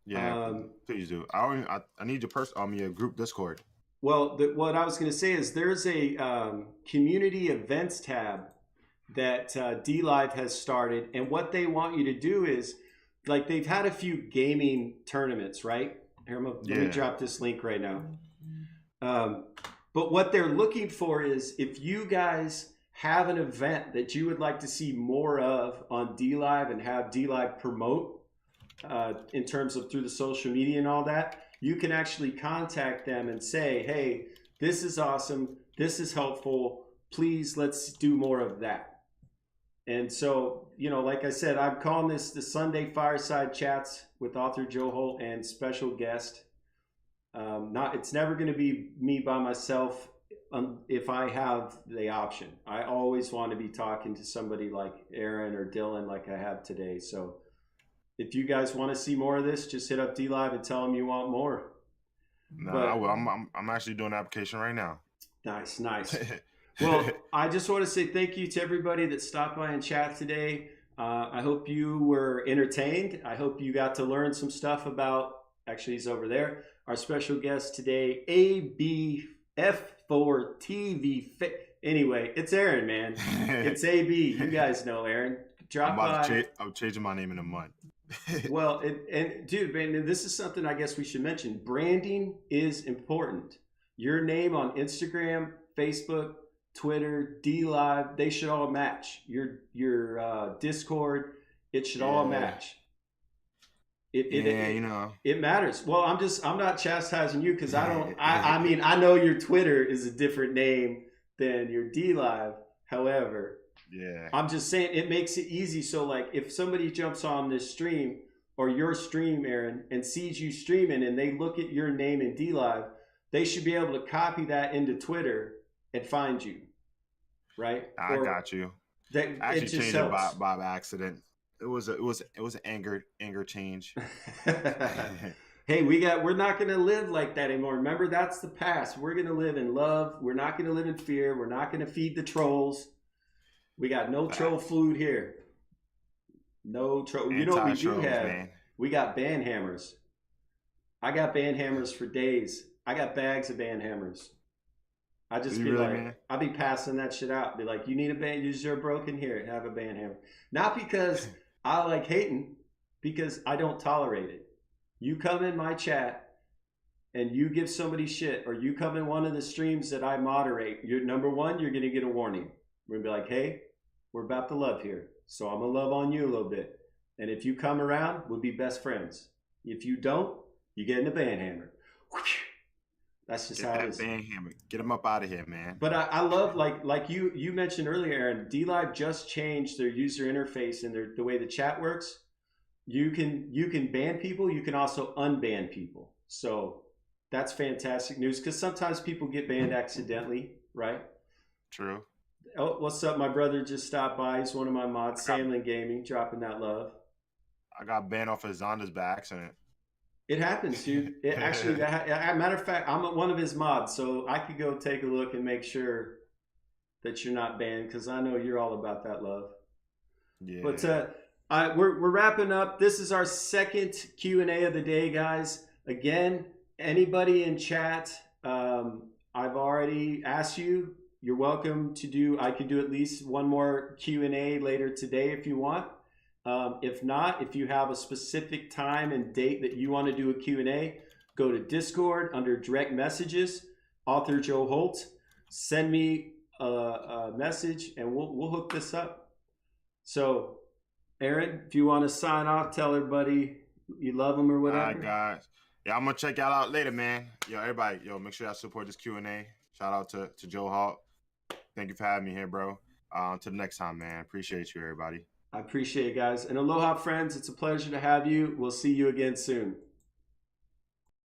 Speaker 2: Yeah, please do. I need your group Discord.
Speaker 1: Well, what I was going to say is there's a community events tab that D Live has started, and what they want you to do is, like, they've had a few gaming tournaments, right? Here, let me drop this link right now. But what they're looking for is if you guys have an event that you would like to see more of on D Live and have D Live promote in terms of through the social media and all that, you can actually contact them and say, hey, this is awesome. This is helpful. Please, let's do more of that. And so, like I said, I'm calling this the Sunday Fireside Chats with author Joe Holt and special guest. It's never going to be me by myself if I have the option. I always want to be talking to somebody like Aron or Dylan like I have today. So if you guys want to see more of this, just hit up D Live and tell them you want more.
Speaker 2: I will. I'm actually doing an application right now.
Speaker 1: Nice. Well, I just want to say thank you to everybody that stopped by and chat today. I hope you were entertained. I hope you got to learn some stuff about, actually he's over there, our special guest today, ABF4TV. Anyway, it's Aron, man. It's AB. You guys know Aron. Drop by.
Speaker 2: I'm changing my name in a month.
Speaker 1: Well, dude, man, this is something I guess we should mention. Branding is important. Your name on Instagram, Facebook, Twitter, D Live, they should all match. Your Discord, it should all match. It matters. Well, I'm not chastising you because I know your Twitter is a different name than your D Live. However, I'm just saying it makes it easy. So like if somebody jumps on this stream or your stream, Aron, and sees you streaming and they look at your name in D Live, they should be able to copy that into Twitter and find you. Right?
Speaker 2: I got you. I actually changed it by accident. It was an anger change.
Speaker 1: Hey, we're not going to live like that anymore. Remember, that's the past. We're going to live in love. We're not going to live in fear. We're not going to feed the trolls. We got no troll food here. No troll. You know what we do have? Man. We got band hammers. I got band hammers for days. I got bags of band hammers. I just be really, like, man? I'll be passing that shit out. Be like, you need a band? Use your broken here. Have a band hammer. Not because I like hating, because I don't tolerate it. You come in my chat and you give somebody shit, or you come in one of the streams that I moderate, you're number one, you're gonna get a warning. We're gonna be like, hey, we're about to love here, so I'm gonna love on you a little bit. And if you come around, we'll be best friends. If you don't, you get in the band hammer. That's just how it is.
Speaker 2: Band hammer. Get them up out of here, man.
Speaker 1: But I love like you mentioned earlier, Aaron. DLive just changed their user interface and the way the chat works. You can ban people. You can also unban people. So that's fantastic news because sometimes people get banned accidentally, right?
Speaker 2: True.
Speaker 1: Oh, what's up? My brother just stopped by. He's one of my mods, Samlin Gaming, dropping that love.
Speaker 2: I got banned off of Zonda's by accident.
Speaker 1: It happens, dude. It actually, matter of fact, I'm one of his mods, so I could go take a look and make sure that you're not banned because I know you're all about that love.
Speaker 2: Yeah.
Speaker 1: But we're wrapping up. This is our second Q&A of the day, guys. Again, anybody in chat, I've already asked you. You're welcome to do. I could do at least one more Q&A later today if you want. If not, if you have a specific time and date that you want to do a Q&A, go to Discord under direct messages, author Joe Holt. Send me a message and we'll hook this up. So, Aaron, if you want to sign off, tell everybody you love them or whatever.
Speaker 2: All right, guys. Yeah, I'm gonna check y'all out later, man. Yo, everybody, make sure y'all support this Q&A. Shout out to Joe Holt. Thank you for having me here, bro. Till the next time, man. Appreciate you, everybody.
Speaker 1: I appreciate it, guys. And aloha, friends. It's a pleasure to have you. We'll see you again soon.